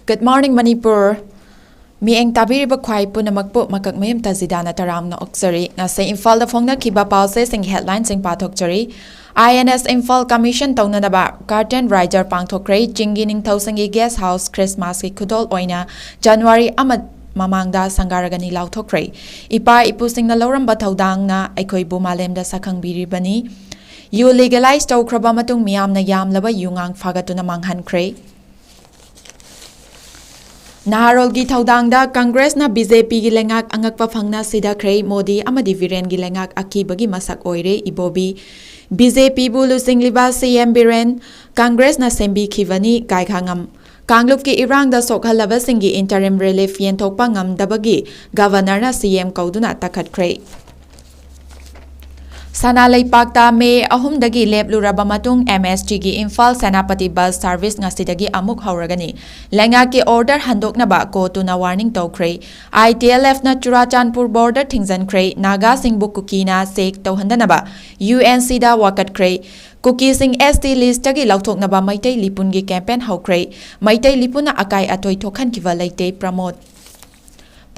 Good morning, Manipur. Mieng tabiriba khwai punamakpu makak mayam tazidana taramna oksari ngase Imphal da phongna khiba pause sing headline sing pathokchari INS Imphal Commission taunanaba curtain rider pangthokrai jinggi ningthausangi guest house Christmas ki khudol oina January amad mamangda sangaragani lauthokrai ipa ipusingna loramba thaudangna aikhoi bu malemda sakhangbiribani yu legalize tawkhraba matung miyamna yamlaba yungang fagatuna manghankhrai Naharol gi thaudangda Congress na BJP gi lengak angakpa phangna sida khrei Modi amadi Viren gi lengak akibagi masak oire ibobi BJP bu lusingliba CM Biren Congress na sembi khivani kaikhangam Kanglup ki irang da sokhalaba singi interim relief yenthokpa ngamdabagi governor na CM kauduna takhat khrei Sana Leipakta May ahumdagi lepluraba matung MSG gi Imphal Senapati bus service ngasidagi amuk hauragani lenga ki order handoknaba ko tuna warning tawkhrei ITLF na Churachandpur border thingjan khrei Naga Singbu Kukina sek tawhandanaba UNC da wakat khrei Kuki Sing ST list tagi lauthoknaba Maitai Lipun gi campaign haukrei Maitai Lipuna akai atoi thokhan kiwa leite promote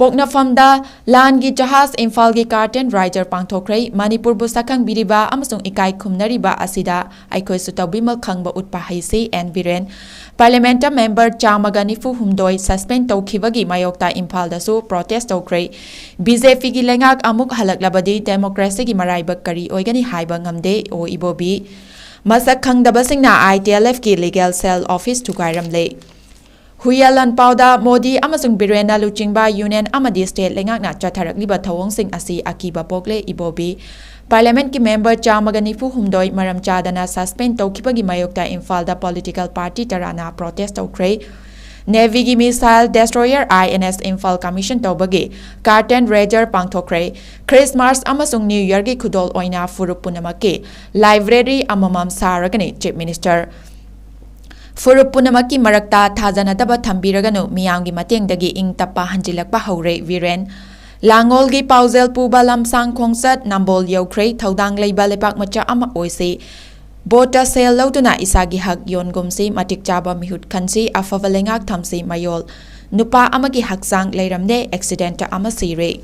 Poknafamda Langi Jahas Imphal gi curtain rider pangthokhrei Manipur bu sakhang biriba amasung ikai khumnariba asida aikhoi su tawbimal khangba utpa haisi and Biren Parliament member Chamaganifu humdoi suspend tawkhibagi mayokta Imphal da su protest tawkhrei BJP gi lengak amuk halaklabadi democracy gi maraibak kari oigani haiba ngamde o ibobi masak khangdabasingna ITLF ki legal cell office thukairamle Huyalan Pauda Modi amasung Birena Luchingba Union amadi state lengakna chatharakliba thawong sing asi akiba pokle ibobi Parliament ki member Chamaganifu humdoi maram chadana suspend tawkhibagi mayokta Imphal da political party tarana protest tawkhrei Navy gi missile destroyer INS Imphal Commission tawbagi curtain raider pangthokhrei Christmas amasung New Year gi khudol oina furup punamaki library amamam saragani Chief Minister Furup punamaki marakta thajanadaba thambiraganu miyamgi matengdagi ing tappa hanjilakpa haure Viren Langol gi Pauzel puba lamsang khongsat nambol yaukrei thaudang leiba lepak macha ama oise Bota sel lauduna isagi hak yongumsi matik chaba mihut khansi afawalengak thamsi mayol nupa amagi haksang leiramne accident ama sire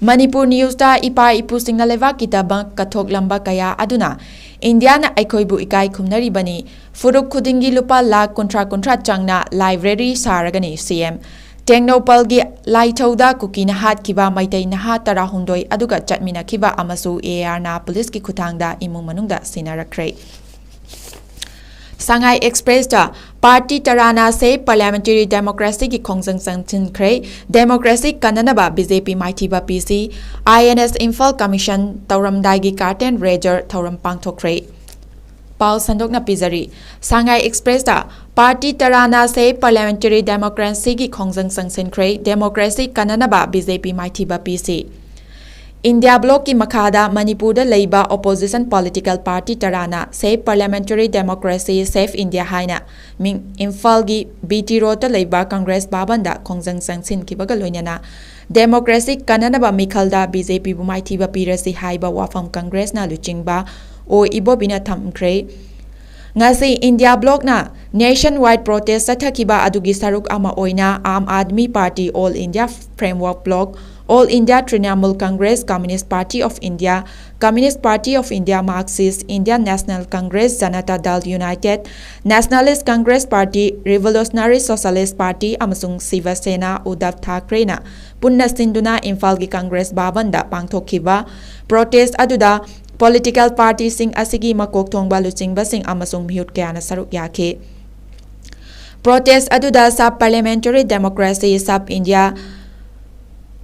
Manipur news da ipa ipusingna leva kitaba kathok lamba kaya aduna India na aikhoibu ikai khumnari bani furuk khudingi lupa lakh kontra changna library saragani CM Tengnopal gi laithauda kukina hat kiba maitai naha tarahundoi aduga chatmina kiba amasu AR na police ki khuthangda imung manungda sinarakhrei Shanghai Express da party tarana se parliamentary democracy ki khongjang sangchin khrei democracy kananaba BJP maithiba PC INS Imphal Commission tawramdai gi curtain raider thawram pangthokhrei Paul Sandokna Pizari Shanghai Express da party tarana se parliamentary democracy ki khongjang sangchin khrei democracy kananaba BJP maithiba PC India bloc ki makhada Manipur da leiba opposition political party tarana Safe Parliamentary Democracy Safe India haina ming Imphal gi BT Road da leiba Congress babanda khongjang sangsin kibaga loinana democracy kananaba mikhalda BJP bu maithiba pirasi haiba wafam Congress na luchingba o ibobina thamkrei ngasi India bloc na nationwide protest sathakiba adugi saruk ama oina Aam Aadmi Party All India Framework Bloc All India Trinamool Congress Communist Party of India Communist Party of India Marxist Indian National Congress Janata Dal United Nationalist Congress Party Revolutionary Socialist Party amasung Shiva Sena Uddhav Thackeray na punna sinduna Imphal gi Congress babanda pangthokhiba protest aduda political party sing asigi makok thongba luchingba sing amasung mihut kayana saruk yakhe protest aduda sub parliamentary democracy sub India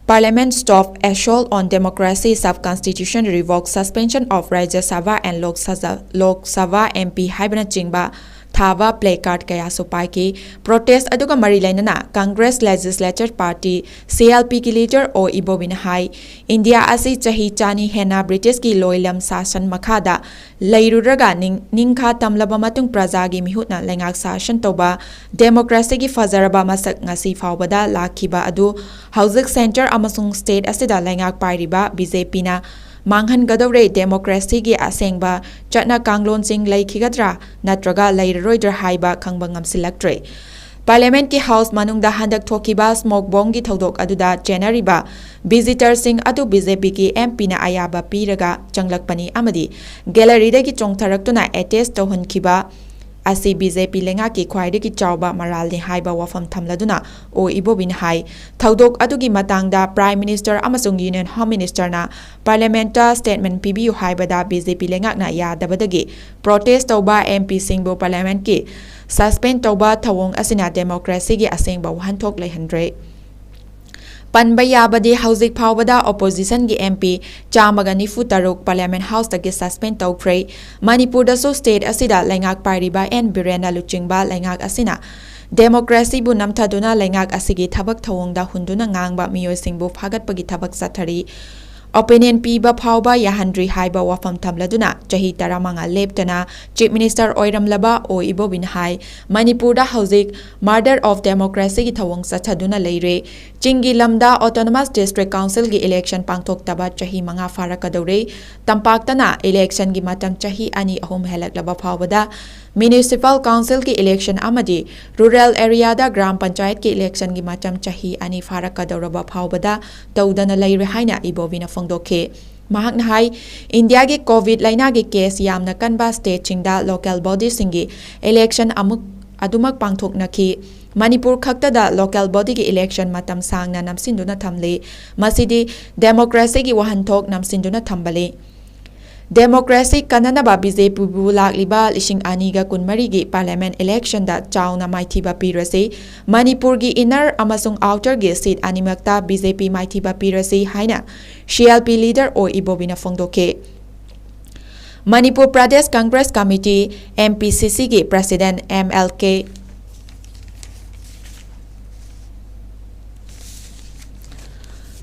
Parliament stop assault on democracy sub-constitution revoke suspension of Rajya Sabha and Lok Sabha MP haibana chingba thaba placard kaya supai protest aduga mari lainana Congress Legislature Party CLP ki leader o ibobin hai India asi chahi chani hena British ki loilam sasan makhada leiruraga ningkha tamlaba matung praja gi mihutna lengak sasan toba democracy gi fazaraba masak ngasi fawbada lakhiba adu housing center amasung state asida lengak pairiba BJP na Manghan Gadore democracy gi asengba chatna kanglon sing laikhigadra natraga lairoider haiba khangbangam silaktre Parliament ki House manungda handak thokiba smoke bomb gi thodok aduda chenariba visitor sing adu BJP ki MP na ayaba piraga changlakpani amadi gallery da ki chongtharaktuna attest tohunkiba asi BJP lenga ki khwaide ki chawba maral ni haiba wafam thamladuna o ibobin hai thodok adugi matangda Prime Minister amasung Union Home Minister na Parliament ta statement pibiu haibada BJP lenga na yadabadagi protest toba MP singbo Parliament ki suspend toba thawong asina democracy gi asengba wahanthok leihandre Panba yabadi hauzik phawbada opposition gi MP chamaga nifu taruk Parliament House tagi suspend tawkhre Manipur da so state asida lengak pairiba en birena luchingba lengak asina democracy bu namthaduna lengak asigi thabak thawongda hunduna ngangba miyoi singbu phagatpagi thabak sathari opinion piba phawba yahandri haiba wafam thamladuna chahi taramanga leptana chief minister oiramlaba o ibobin hai Manipur da hauzik murder of democracy gi thawong sathaduna leire chingi lamda autonomous district council gi election pangthok taba chahi manga farakadore tampaktana election gi matam chahi ani ahum helaklaba phawbada municipal council ki election amadi rural area da gram panchayat ki election gi matam chahi ani farakadoraba phawbada tawdana leire haina ibobina fongdokhe mahakna hai India gi covid laina gi case yamna kanba state chingda local body singi election adumak pangthoknaki Manipur khakta da local body gi election matam sangna namsinduna thamle masidi democracy gi wahanthok namsinduna thambale democracy kananaba BJP bu lakliba lishing aniga kunmari gi parliament election da chawna maithiba pirase Manipur gi inner amasung outer gi seat animakta BJP maithiba pirase haina CLP leader o ibobina fongdoke Manipur Pradesh Congress Committee MPCC gi president MLK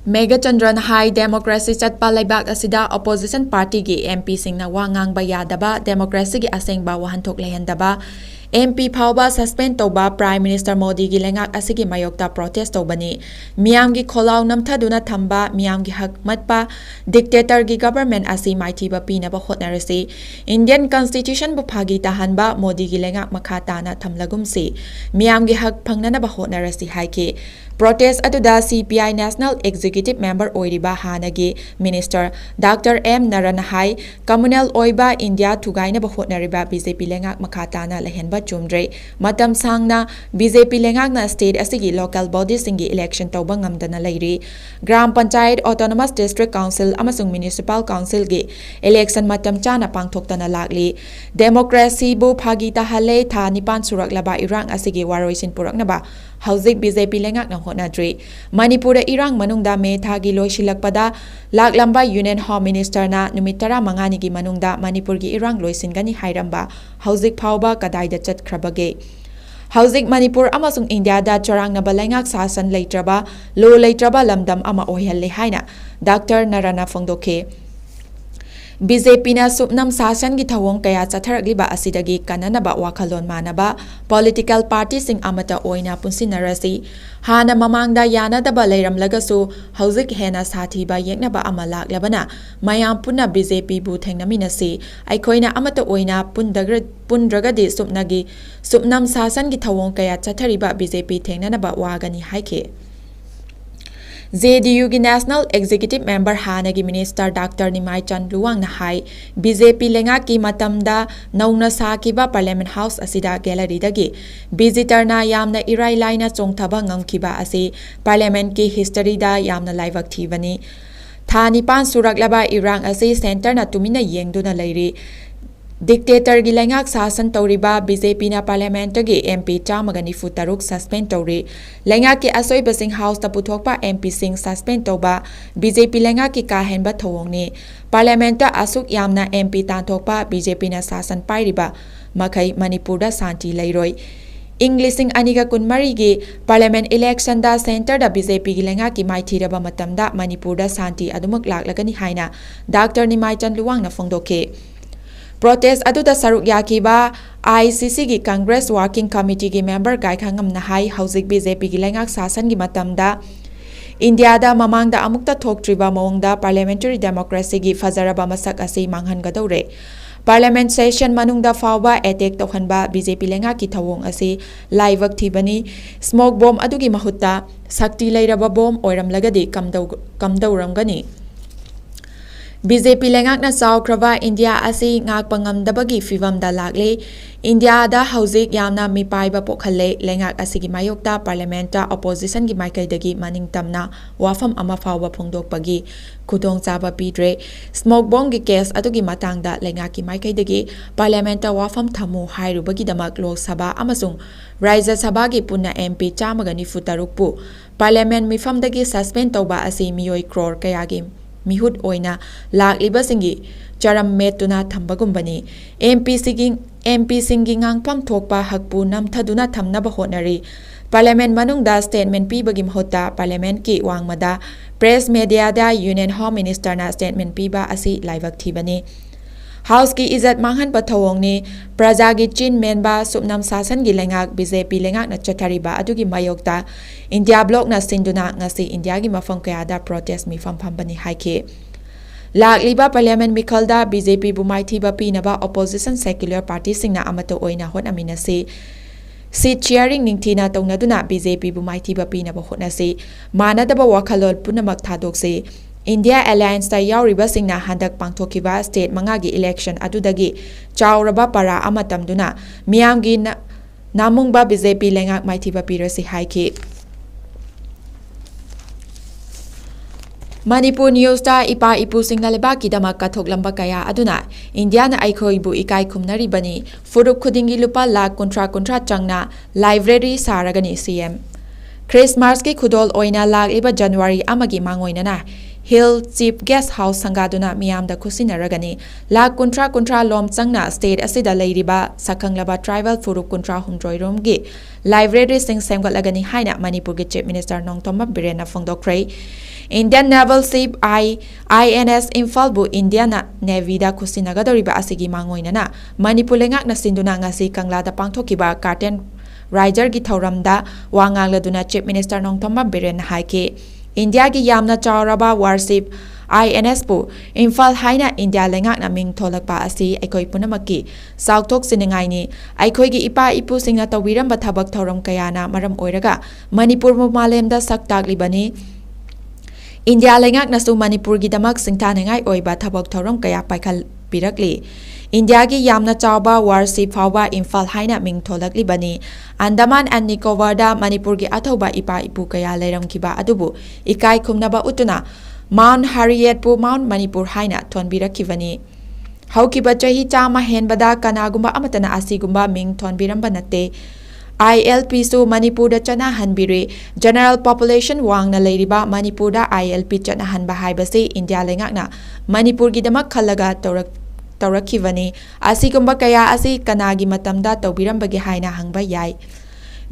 Mega Chandran High Democracy Chatpa Laibak asida opposition party gi MP singna wa ngangba yadaba democracy gi asengba wahanthok lehendaba MP phawba suspend toba Prime Minister Modi gi lengak asigi mayokta protest tobani miyam gi kholaw namthaduna thamba miyam gi hak matpa dictator gi government asi maithiba pinaba hotnarasi Indian Constitution bu phagi tahanba Modi gi lengak makha tana thamlagumsi miyam gi hak phangnanaba hotnarasi haike protest aduda CPI National Executive Member oiriba hanagi Minister Dr. M. Naranahai communal oiba India thugaina ba hotnariba BJP lengak makhatana lehenba chumdre matam sangna BJP lengak na state asigi local body singi election tawba ngamdana leiri gram panchayat autonomous district council amasung municipal council gi election matam chana pangthoktana lakli democracy bu phagi tahale tha nipan suraklaba irang asigi waroisin puraknaba hauzik BJP lengak na hotnadri Manipur irang manungda me thagi loisilakpada laklamba Union Home Minister na numit 15 gi manungda Manipur gi irang loisingani hairamba hauzik phawba kadaida chatkrabage hauzik Manipur amasung India da charangnaba lengak sasan leitraba lo leitraba lamdam ama ohialle haina Dr. Narana fongdoke BJP na supnam sasan gi thawong kaya chatharakliba asidagi kananaba wakhalon manaba political party sing amata oina punsinarasi hana mamangda yanadaba leiramlagasu hauzik hena sathiba yeknaba ama laklabana mayam punna BJP bu thengnaminasi aikoina amata oina pundragadi supnam sasan gi thawong kaya chathariba BJP thengnanaba wagani haike JDU gi National Executive Member Hanagi Minister Dr. Nimai Chandluwang na hai BJP lenga ki matamda nauna sakiba Parliament House asida gallery dagi visitor na yamna irai laina chongthaba ngamkiba asi Parliament ki history da yamna laibak thibani thani pan suraklaba irang asi center na tumina yengduna leiri dictator gi lengak sasan tawriba BJP na parliament gi MP chamagani futaruk suspend tawri lengak ki asoi basing house ta puthokpa MP sing suspend tawba BJP lengak ki ka henba thawongni parliament ta asuk yamna MP tan thokpa BJP na sasan pairiba makai Manipur da santi leiroi Englishing aniga kunmari gi parliament election da center da BJP gi lengak ki maithiraba matamda Manipur da santi adumak laklagani haina Dr. Nimai Chandluwang na fongdoke protest aduda saruk yakiba ICC gi Congress Working Committee gi member gai khangam na hai hauzik BJP gi lengak sasan gi matamda India da mamangda amukta thoktriba mawngda parliamentary democracy gi fajaraba masak asi manghangadore Parliament session manungda fawba attack tawhanba BJP lengaki thawong asi laibak thibani smoke bomb adugi mahutta sakti leiraba bomb oiramlagadi kamdauramgani BJP lengakna chawkraba India asi ngakpa ngamdabagi fivamda lakle India da hauzik yamna mipaiba pokhalle lengak asigi mayokta parliament opposition gi maikaidagi maningtamna wafam ama fawba phongdokpagi khudong chaba pidre smoke bomb gi case adugi matangda lengaki maikaidagi parliament wafam thamu hairubagi damak lok sabha amasung Rajya Sabha gi punna MP chamagani futarukpu parliament mifamdagi suspend tawba asi miyoi crore kayagi mihut oina lakliba singi charam metuna thambagumbani MP singi ngangpam thokpa hakpu namthaduna thamnaba honari parliament manungda statement pibagi mahota parliament ki wangmada press media da union home minister na statement piba asi laibak thibani House ki izat manghan pathawongni praja gi chin menba supnam sasan gi lengak BJP lengak na chathariba adugi mayokta India block na sinduna ngasi India gi mafam kaya da protest mi famphambani haike lakliba parliament mikhalda BJP bu maithiba pinaba opposition secular party singna amato oina honaminasi seat sharing ningthina tongnaduna BJP bu maithiba pinaba honasi manadaba wakhalol punamak thadokse India Alliance ta yauriba singna handak pangthokiba state mangagi election adudagi chawraba para amatamduna miyamgi namungba BJP lengak maithiba pirasi haiki Manipur news ta ipa ipu singna lebaki damak kathok lamba kaya aduna India na aikhoi bu ikai khumnari bani furup khudingi lupa lakh kontra changna library saragani CM Christmas ki khudol oina lag iba January amagi mangoina na Hill Chief Guest House sangaduna miyamda khusinaragani lakh kontra lom changna state asida leiriba sakhanglaba tribal furup kontra humdroirom gi library sing semgalagani haina Manipur gi Chief Minister Nongthomba Birena phongdokhrei Indian Naval Ship INS Imphal bu Indian Navy da khusinagadoriba asigi mangoinana Manipur lengak na sinduna ngasi Kangla da pangthokiba curtain rider gi thauramda wangangladuna Chief Minister Nongthomba Birena haike India gi yamna chawraba warship INS bu Imphal haina India lengak na ming tholakpa asi aikoi punamaki sauthok siningai ni aikoi gi ipa ipu singna tawiramba thabak thoram kayana maram oiraga Manipur mu malemda saktaglibani India lengak nasu Manipur gi damak singthanengai oiba thabak thoram kaya paikhal pirakli India gi yamna chawba warship phawba Imphal haina ming tholakli bani Andaman and Nicobar da Manipur gi athoba ipa ipu kaya leiramkiba adubu ikai khumnaba utuna Mount Harriet pu Mount Manipur haina thonbirakibani haukiba chahi chama henbada kanagumba amatana asigumba ming thonbiramba natte ILP su Manipur da chana hanbiri general population wangna leiriba Manipur da ILP chana hanba haibasi India lengakna Manipur gi damak khalaga tawrakivani asigumba kaya asi kanagi matamda tawbirambagi haina hangba yai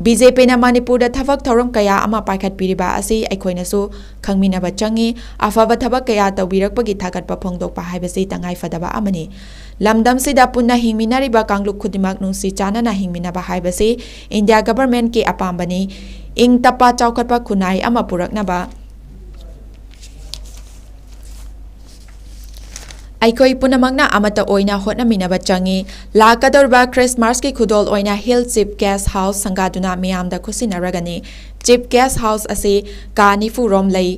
BJP na Manipur da thabak thoram kaya ama paikhat piriba asi aikhoina su khangminaba changi afaba thabak kaya tawbirakpagi thagatpa phongdokpa haibasi tangai fadaba amani lamdam sida punna hingminariba kangluk khudimak nungsi chanana hingminaba haibasi India government ki apambani ing tapa chawkhatpa khunai ama puraknaba Aikoi punamagna amata oina hotnaminaba changi lakadorba Christmas ki khudol oina Hill Chief Guest House sangaduna miyamda khusinaragani Chief Guest House asi kanifu rom lei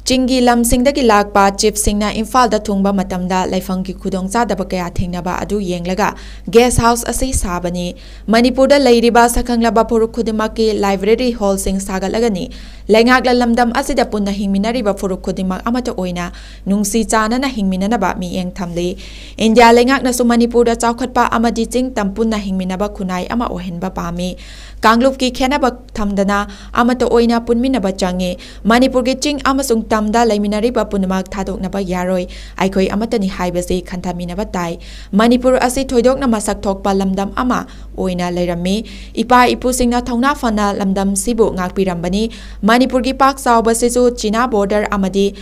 Chingi lamsingdagi lakpa chief singna Imphal da thungba matamda laifangki khudong chadaba kaya thengnaba adu yenglaga guest house asi sabani Manipur da leiriba sakhanglaba phuruk khudimaki library hall sing sagalagani lengakla lamdam asida punna hingminariba phuruk khudimak amata oina nungsi chanana hingminanaba mi eng thamle India lengakna su Manipur da chawkhatpa amadi ching tampunna hingminaba khunai ama ohenba pami Kanglup ki khenaba thamdana amata oina punminaba changi Manipur gi ching amasung tamda laiminariba punamak thadoknaba yaroi aikoi amatani haibasi khanthaminaba tai Manipur asi thoidokna masak thokpa lamdam ama oina leirami ipa ipu singna thongna fana lamdam sibu ngakpirambani Manipur gi pak chawba sisu China border amadi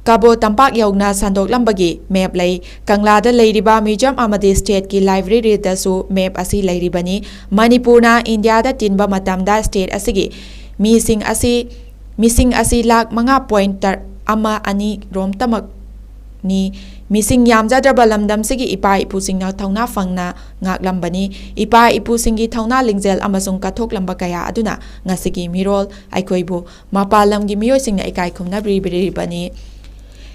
Kabo tampak yaugna sandok lambagi map lay Kangla da leiriba museum amadi state ki library da su map asi leiribani Manipur na India da tinba matamda state asigi missing asi lak mga pointer ama ani rom tamak ni ꯃꯤꯁꯤꯡ ꯌꯥꯝꯖꯗ꯭ꯔꯕ ꯂꯝꯗꯝꯁꯤꯒꯤ ꯏꯄꯥ ꯏꯄꯨꯁꯤꯡꯅ ꯊꯧꯅꯥ ꯐꯪꯅ ꯉꯥꯛꯂꯝꯕꯅꯤ ꯏꯄꯥ ꯏꯄꯨꯁꯤꯡꯒꯤ ꯊꯧꯅꯥ ꯂꯤꯡꯖꯦꯜ ꯑꯃꯁꯨꯡ ꯀꯠꯊꯣꯛꯂꯝꯕ ꯀꯌꯥ ꯑꯗꯨꯅ ꯉꯁꯤꯒꯤ ꯃꯤꯔꯣꯜ ꯑꯩꯈꯣꯏꯕꯨ ꯃꯄꯥꯟ ꯂꯝꯒꯤ ꯃꯤꯑꯣꯏꯁꯤꯡꯅ ꯏꯀꯥꯏ ꯈꯨꯝꯅꯕꯤꯔꯤꯕꯅꯤ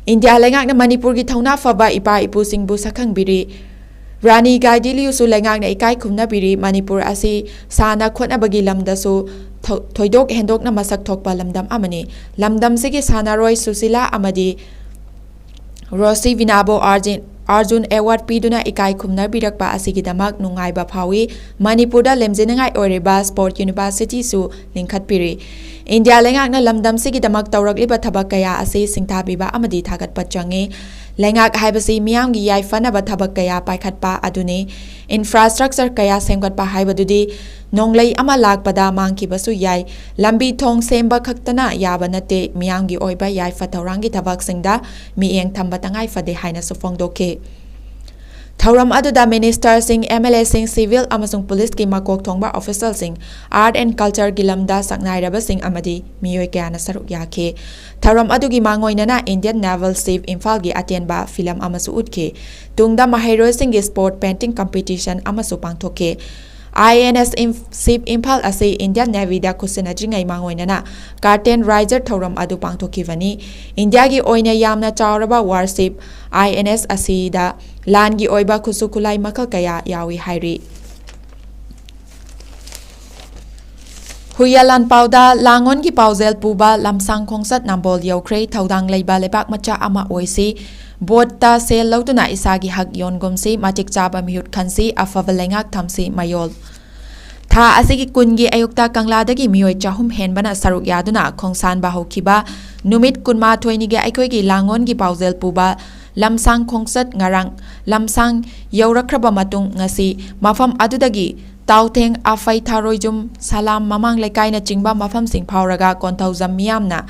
ꯏꯟꯗꯤꯌꯥ ꯂꯩꯉꯥꯛꯅ ꯃꯅꯤꯄꯨꯔꯒꯤ ꯊꯧꯅꯥ ꯐꯕ ꯏꯄꯥ ꯏꯄꯨꯁꯤꯡꯕꯨ ꯁꯛꯈꯪꯕꯤꯔꯤ ꯔꯥꯅꯤ ꯒꯥꯏꯗꯤꯟꯂꯤꯌꯨꯁꯨ ꯂꯩꯉꯥꯛꯅ ꯏꯀꯥꯏ ꯈꯨꯝꯅꯕꯤꯔꯤ ꯃꯅꯤꯄꯨꯔ ꯑꯁꯤ ꯁꯥꯟꯅ ꯈꯣꯠꯅꯕꯒꯤ ꯂꯝꯗꯁꯨ ꯊꯣꯏꯗꯣꯛ ꯍꯦꯟꯗꯣꯛꯅ ꯃꯁꯛ ꯊꯣꯛꯄ ꯂꯝꯗꯝ ꯑꯃꯅꯤ ꯂꯝꯗꯝꯁꯤꯒꯤ ꯁꯥꯟꯅꯔꯣꯏ ꯁꯨꯁꯤꯂꯥ ꯑꯃꯗꯤ ꯔꯣꯁꯤ ꯕꯤꯅꯥꯕꯨ ꯑꯥꯔꯖꯨꯟ ꯑꯦꯋꯥꯔꯗ ꯄꯤꯗꯨꯅ ꯏꯀꯥꯏ ꯈꯨꯝꯅꯕꯤꯔꯛꯄ ꯑꯁꯤꯒꯤꯗꯃꯛ ꯅꯨꯡꯉꯥꯏꯕ ꯐꯥꯎꯏ ꯃꯅꯤꯄꯨꯔꯗ ꯂꯦꯝꯖꯅꯤꯡꯉꯥꯏ ꯑꯣꯏꯔꯤꯕ ꯁ꯭ꯄꯣꯔꯠ ꯌꯨꯅꯤꯚꯔꯁꯤꯇꯤꯁꯨ ꯂꯤꯡꯈꯠꯄꯤꯔꯤ ꯏꯟꯗꯤꯌꯥ ꯂꯩꯉꯥꯛꯅ ꯂꯝꯗꯝꯁꯤꯒꯤꯗꯃꯛ ꯇꯧꯔꯛꯂꯤꯕ ꯊꯕꯛ ꯀꯌꯥ ꯑꯁꯤ ꯁꯤꯡꯊꯥꯕꯤꯕ ꯑꯃꯗꯤ ꯊꯥꯒꯠꯄ ꯆꯪꯏ ꯂꯩꯉꯥꯛ ꯍꯥꯏꯕꯁꯤ ꯃꯤꯌꯥꯝꯒꯤ ꯌꯥꯏꯐꯅꯕ ꯊꯕꯛ ꯀꯌꯥ ꯄꯥꯏꯈꯠꯄ ꯑꯗꯨꯅꯤ ꯏꯟꯐ꯭ꯔꯥꯁꯇ꯭ꯔꯛꯆꯔ ꯀꯌꯥ ꯁꯦꯝꯒꯠꯄ ꯍꯥꯏꯕꯗꯨꯗꯤ ꯅꯣꯡꯂꯩ ꯑꯃ ꯂꯥꯛꯄꯗ ꯃꯥꯡꯈꯤꯕꯁꯨ ꯌꯥꯏ ꯂꯝꯕꯤ ꯊꯣꯡ ꯁꯦꯝꯕ ꯈꯛꯇꯅ ꯌꯥꯕ ꯅꯠꯇꯦ ꯃꯤꯌꯥꯝꯒꯤ ꯑꯣꯏꯕ ꯌꯥꯏꯐ ꯊꯧꯔꯥꯡꯒꯤ ꯊꯕꯛꯁꯤꯡꯗ ꯃꯤꯠꯌꯦꯡ ꯊꯝꯕ ꯇꯉꯥꯏ ꯐꯗꯦ ꯍꯥꯏꯅꯁꯨ ꯐꯣꯡꯗꯣꯛꯈꯤ ꯊꯧꯔꯝ ꯑꯗꯨꯗ ꯃꯤꯅꯤꯁꯇꯔꯁꯤꯡ ꯑꯦꯝ.ꯑꯦꯜ.ꯑꯦꯁꯤꯡ ꯁꯤꯚꯤꯜ ꯑꯃꯁꯨꯡ ꯄꯨꯂꯤꯁꯀꯤ ꯃꯀꯣꯛ ꯊꯣꯡꯕ ꯑꯣꯐꯤꯁꯥꯔꯁꯤꯡ ꯑꯥꯔꯠ ꯑꯦꯟ ꯀꯜꯆꯔꯒꯤ ꯂꯝꯗ ꯁꯛꯅꯥꯏꯔꯕꯁꯤꯡ ꯑꯃꯗꯤ ꯃꯤꯑꯣꯏ ꯀꯌꯥꯅ ꯁꯔꯨꯛ ꯌꯥꯈꯤ ꯊꯧꯔꯝ ꯑꯗꯨꯒꯤ ꯃꯥꯡꯑꯣꯏꯅꯅ ꯏꯟꯗꯤꯌꯟ ꯅꯦꯚꯦꯜ ꯁꯤꯞ ꯏꯝꯐꯥꯜꯒꯤ ꯑꯇꯦꯟꯕ ꯐꯤꯂꯝ ꯑꯃꯁꯨ ꯎꯠꯈꯤ ꯇꯨꯡꯗ ꯃꯍꯩꯔꯣꯏꯁꯤꯡꯒꯤ ꯁ꯭ꯄꯣꯔꯠ ꯄꯦꯟꯇꯤꯡ ꯀꯝꯄꯤꯇꯤꯁꯟ ꯑꯃꯁꯨ ꯄꯥꯡꯊꯣꯛꯈꯤ INS ꯁꯤꯞ ꯏꯝꯐꯥꯜ ꯑꯁꯤ ꯏꯟꯗꯤꯌꯟ ꯅꯦꯚꯤꯗ ꯈꯨꯠꯁꯤꯟꯅꯗ꯭ꯔꯤꯉꯩ ꯃꯥꯡꯑꯣꯏꯅꯅ ꯀꯥꯔꯇꯦꯟ ꯔꯥꯏꯖꯔ ꯊꯧꯔꯝ ꯑꯗꯨ ꯄꯥꯡꯊꯣꯛꯈꯤꯕꯅꯤ ꯏꯟꯗꯤꯌꯥꯒꯤ ꯑꯣꯏꯅ ꯌꯥꯝꯅ ꯆꯥꯎꯔꯕ ꯋꯥꯔꯁꯤꯞ INS ꯑꯁꯤꯗ ꯂꯥꯟꯒꯤ ꯑꯣꯏꯕ ꯈꯨꯠꯁꯨ ꯈꯨꯠꯂꯥꯏ ꯃꯈꯜ ꯀꯌꯥ ꯌꯥꯎꯏ ꯍꯥꯏꯔꯤ ꯍꯨꯏꯌꯥꯂꯥꯟꯄꯥꯎꯗ ꯂꯥꯡꯑꯣꯟꯒꯤ ꯄꯥꯎꯖꯦꯜ ꯄꯨꯕ ꯂꯝꯁꯥꯡ ꯈꯣꯡꯆꯠ ꯅꯝꯕꯣꯜ ꯌꯧꯈ꯭ꯔꯦ ꯊꯧꯗꯥꯡ ꯂꯩꯕ ꯂꯩꯕꯥꯛ ꯃꯆꯥ ꯑꯃ ꯑꯣꯏꯁꯤ ꯕꯣꯠꯇ ꯁꯦꯜ ꯂꯧꯗꯨꯅ ꯏꯁꯥꯒꯤ ꯍꯛ ꯌꯣꯟꯒꯨꯝꯁꯤ ꯃꯇꯤꯛ ꯆꯥꯕ ꯃꯤꯍꯨꯠ ꯈꯟꯁꯤ ꯑꯐꯕ ꯂꯩꯉꯥꯛ ꯊꯝꯁꯤ ꯃꯌꯣꯜ ꯊꯥ ꯑꯁꯤꯒꯤ ꯀꯨꯟꯒꯤ ꯑꯌꯨꯛꯇ ꯀꯪꯂꯥꯗꯒꯤ ꯃꯤꯑꯣꯏ 300 ꯍꯦꯟꯕꯅ ꯁꯔꯨꯛ ꯌꯥꯗꯨꯅ ꯈꯣꯡꯁꯥꯟꯕ ꯍꯧꯈꯤꯕ ꯅꯨꯃꯤꯠ 12ꯅꯤꯒꯤ ꯑꯩꯈꯣꯏꯒꯤ ꯂꯥꯡꯑꯣꯟꯒꯤ ꯄꯥꯎꯖꯦꯜ ꯄꯨꯕ ꯂꯝꯁꯥꯡ ꯈꯣꯡꯆꯠ ꯉꯔꯥꯡ ꯂꯝꯁꯥꯡ ꯌꯧꯔꯛꯈ꯭ꯔꯕ ꯃꯇꯨꯡ ꯉꯁꯤ ꯃꯐꯝ ꯑꯗꯨꯗꯒꯤ ꯇꯥꯎꯊꯦꯡ ꯑꯐꯩ ꯊꯥꯔꯣꯏꯖꯨꯝ ꯁꯂꯥꯝ ꯃꯃꯥꯡ ꯂꯩꯀꯥꯏꯅꯆꯤꯡꯕ ꯃꯐꯝꯁꯤꯡ ꯐꯥꯎꯔꯒ ꯀꯣꯟꯊꯧꯖꯝ ꯃꯤꯌꯥꯝꯅ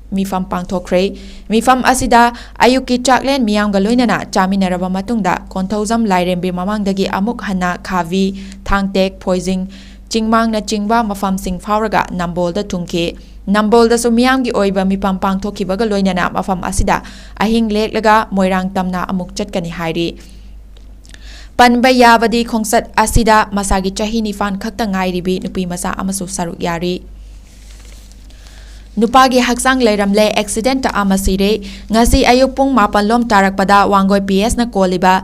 ꯃꯤꯐꯝ ꯄꯥꯡꯊꯣꯛꯈ꯭ꯔꯦ ꯃꯤꯐꯝ ꯑꯁꯤꯗ ꯑꯌꯨꯛꯀꯤ ꯆꯥꯛꯂꯦꯟ ꯃꯤꯌꯥꯝꯒ ꯂꯣꯏꯅꯅ ꯆꯥꯃꯤꯟꯅꯔꯕ ꯃꯇꯨꯡꯗ ꯀꯣꯟꯊꯧꯖꯝ ꯂꯥꯏꯔꯦꯝꯕꯤ ꯃꯃꯥꯡꯗꯒꯤ ꯑꯃꯨꯛ ꯍꯟꯅ ꯈꯥꯕꯤ ꯊꯥꯡꯇꯦꯛ ꯐꯣꯏꯖꯤꯡ ꯆꯤꯡꯃꯥꯡꯅꯆꯤꯡꯕ ꯃꯐꯝꯁꯤꯡ ꯐꯥꯎꯔꯒ ꯅꯝꯕꯣꯜꯗ ꯊꯨꯡꯈꯤ ꯅꯝꯕꯣꯜꯗꯁꯨ ꯃꯤꯌꯥꯝꯒꯤ ꯑꯣꯏꯕ ꯃꯤꯐꯝ ꯄꯥꯡꯊꯣꯛꯈꯤꯕꯒ ꯂꯣꯏꯅꯅ ꯃꯐꯝ ꯑꯁꯤꯗ ꯑꯍꯤꯡ ꯂꯦꯛꯂꯒ ꯃꯣꯏꯔꯥꯡ ꯇꯝꯅ ꯑꯃꯨꯛ ꯆꯠꯀꯅꯤ ꯍꯥꯏꯔꯤ ꯄꯟꯕ ꯌꯥꯕꯗꯤ ꯈꯣꯡꯆꯠ ꯑꯁꯤꯗ ꯃꯁꯥꯒꯤ ꯆꯍꯤ 9 ꯈꯛꯇ ꯉꯥꯏꯔꯤꯕꯤ ꯅꯨꯄꯤ ꯃꯆꯥ ꯑꯃꯁꯨ ꯁꯔꯨꯛ ꯌꯥꯔꯤ ꯅꯨꯄꯥꯒꯤ ꯍꯛꯆꯥꯡ ꯂꯩꯔꯝꯂꯦ ꯑꯦꯛꯁꯤꯗꯦꯟꯇ ꯑꯃ ꯁꯤꯔꯦ ꯉꯁꯤ ꯑꯌꯨꯛ ꯄꯨꯡ 7 ꯇꯥꯔꯛꯄꯗ ꯋꯥꯡꯒꯣꯏ PS ꯅ ꯀꯣꯜꯂꯤꯕ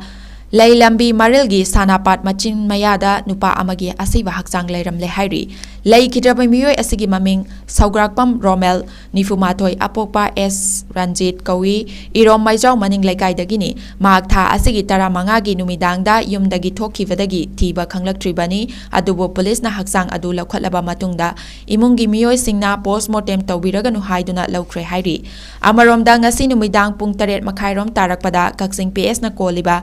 ꯂꯩ ꯂꯝꯕꯤ ꯃꯔꯤꯜꯒꯤ ꯁꯥꯅꯥꯄꯥꯠ ꯃꯆꯤꯟ ꯃꯌꯥꯗ ꯅꯨꯄꯥ ꯑꯃꯒꯤ ꯑꯁꯤꯕ ꯍꯛꯆꯥꯡ ꯂꯩꯔꯝꯂꯦ ꯍꯥꯏꯔꯤ ꯂꯩꯈꯤꯗ꯭ꯔꯕ ꯃꯤꯑꯣꯏ ꯑꯁꯤꯒꯤ ꯃꯃꯤꯡ ꯁꯧꯒ꯭ꯔꯥꯛꯄꯝ ꯔꯣꯃꯦꯜ 94 ꯑꯄꯣꯛꯄ S ꯔꯟꯖꯤꯠ ꯀꯧꯏ ꯏꯔꯣꯝ ꯃꯩꯖꯥꯎ ꯃꯅꯤꯡ ꯂꯩꯀꯥꯏꯗꯒꯤꯅꯤ ꯃꯍꯥꯛ ꯊꯥ ꯑꯁꯤꯒꯤ 15ꯒꯤ ꯅꯨꯃꯤꯗꯥꯡꯗ ꯌꯨꯝꯗꯒꯤ ꯊꯣꯛꯈꯤꯕꯗꯒꯤ ꯊꯤꯕ ꯈꯪꯂꯛꯇ꯭ꯔꯤꯕꯅꯤ ꯑꯗꯨꯕꯨ ꯄꯨꯂꯤꯁꯅ ꯍꯛꯆꯥꯡ ꯑꯗꯨ ꯂꯧꯈꯠꯂꯕ ꯃꯇꯨꯡꯗ ꯏꯃꯨꯡꯒꯤ ꯃꯤꯑꯣꯏꯁꯤꯡꯅ ꯄꯣꯁꯠꯃꯣꯔꯇꯦꯝ ꯇꯧꯕꯤꯔꯒꯅꯨ ꯍꯥꯏꯗꯨꯅ ꯂꯧꯈ꯭ꯔꯦ ꯍꯥꯏꯔꯤ ꯑꯃꯔꯣꯝꯗ ꯉꯁꯤ ꯅꯨꯃꯤꯗꯥꯡ ꯄꯨꯡ 8:30 ꯇꯥꯔꯛꯄꯗ ꯀꯛꯆꯤꯡ PS ꯅ ꯀꯣꯜꯂꯤꯕ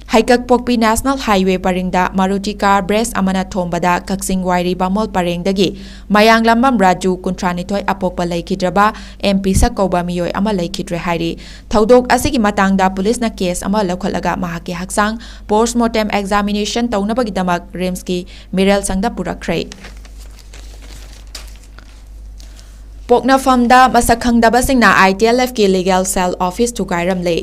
ꯍꯩꯀꯛꯄꯣꯛꯄꯤ national highway ꯄꯔꯤꯡꯗ Maruti car brace ꯑꯃꯅ ꯊꯣꯝꯕꯗ ꯀꯛꯆꯤꯡ ꯋꯥꯏꯔꯤ ꯕꯥꯃꯣꯜ ꯄꯔꯦꯡꯗꯒꯤ ꯃꯌꯥꯡꯂꯝꯕꯝ ꯔꯥꯖꯨ 32 ꯑꯄꯣꯛꯄ ꯂꯩꯈꯤꯗ꯭ꯔꯕ MP ꯁꯛ ꯀꯧꯕ ꯃꯤꯑꯣꯏ ꯑꯃ ꯂꯩꯈꯤꯗ꯭ꯔꯦ ꯍꯥꯏꯔꯤ ꯊꯧꯗꯣꯛ ꯑꯁꯤꯒꯤ ꯃꯇꯥꯡꯗ ꯄꯨꯂꯤꯁꯅ ꯀꯦꯁ ꯑꯃ ꯂꯧꯈꯠꯂꯒ ꯃꯍꯥꯛꯀꯤ ꯍꯛꯆꯥꯡ ꯄꯣꯁꯠꯃꯣꯔꯇꯦꯝ ꯑꯦꯛꯖꯥꯃꯤꯅꯦꯁꯟ ꯇꯧꯅꯕꯒꯤꯗꯃꯛ ꯔꯤꯝꯁꯀꯤ ꯃꯤꯔꯦꯜꯁꯪꯗ ꯄꯨꯔꯛꯈ꯭ꯔꯦ ꯄꯣꯛꯅꯐꯝꯗ ꯃꯁꯛ ꯈꯪꯗꯕꯁꯤꯡꯅ ITLFꯀꯤ ꯂꯤꯒꯦꯜ ꯁꯦꯜ ꯑꯣꯐꯤꯁ ꯊꯨꯒꯥꯏꯔꯝꯂꯦ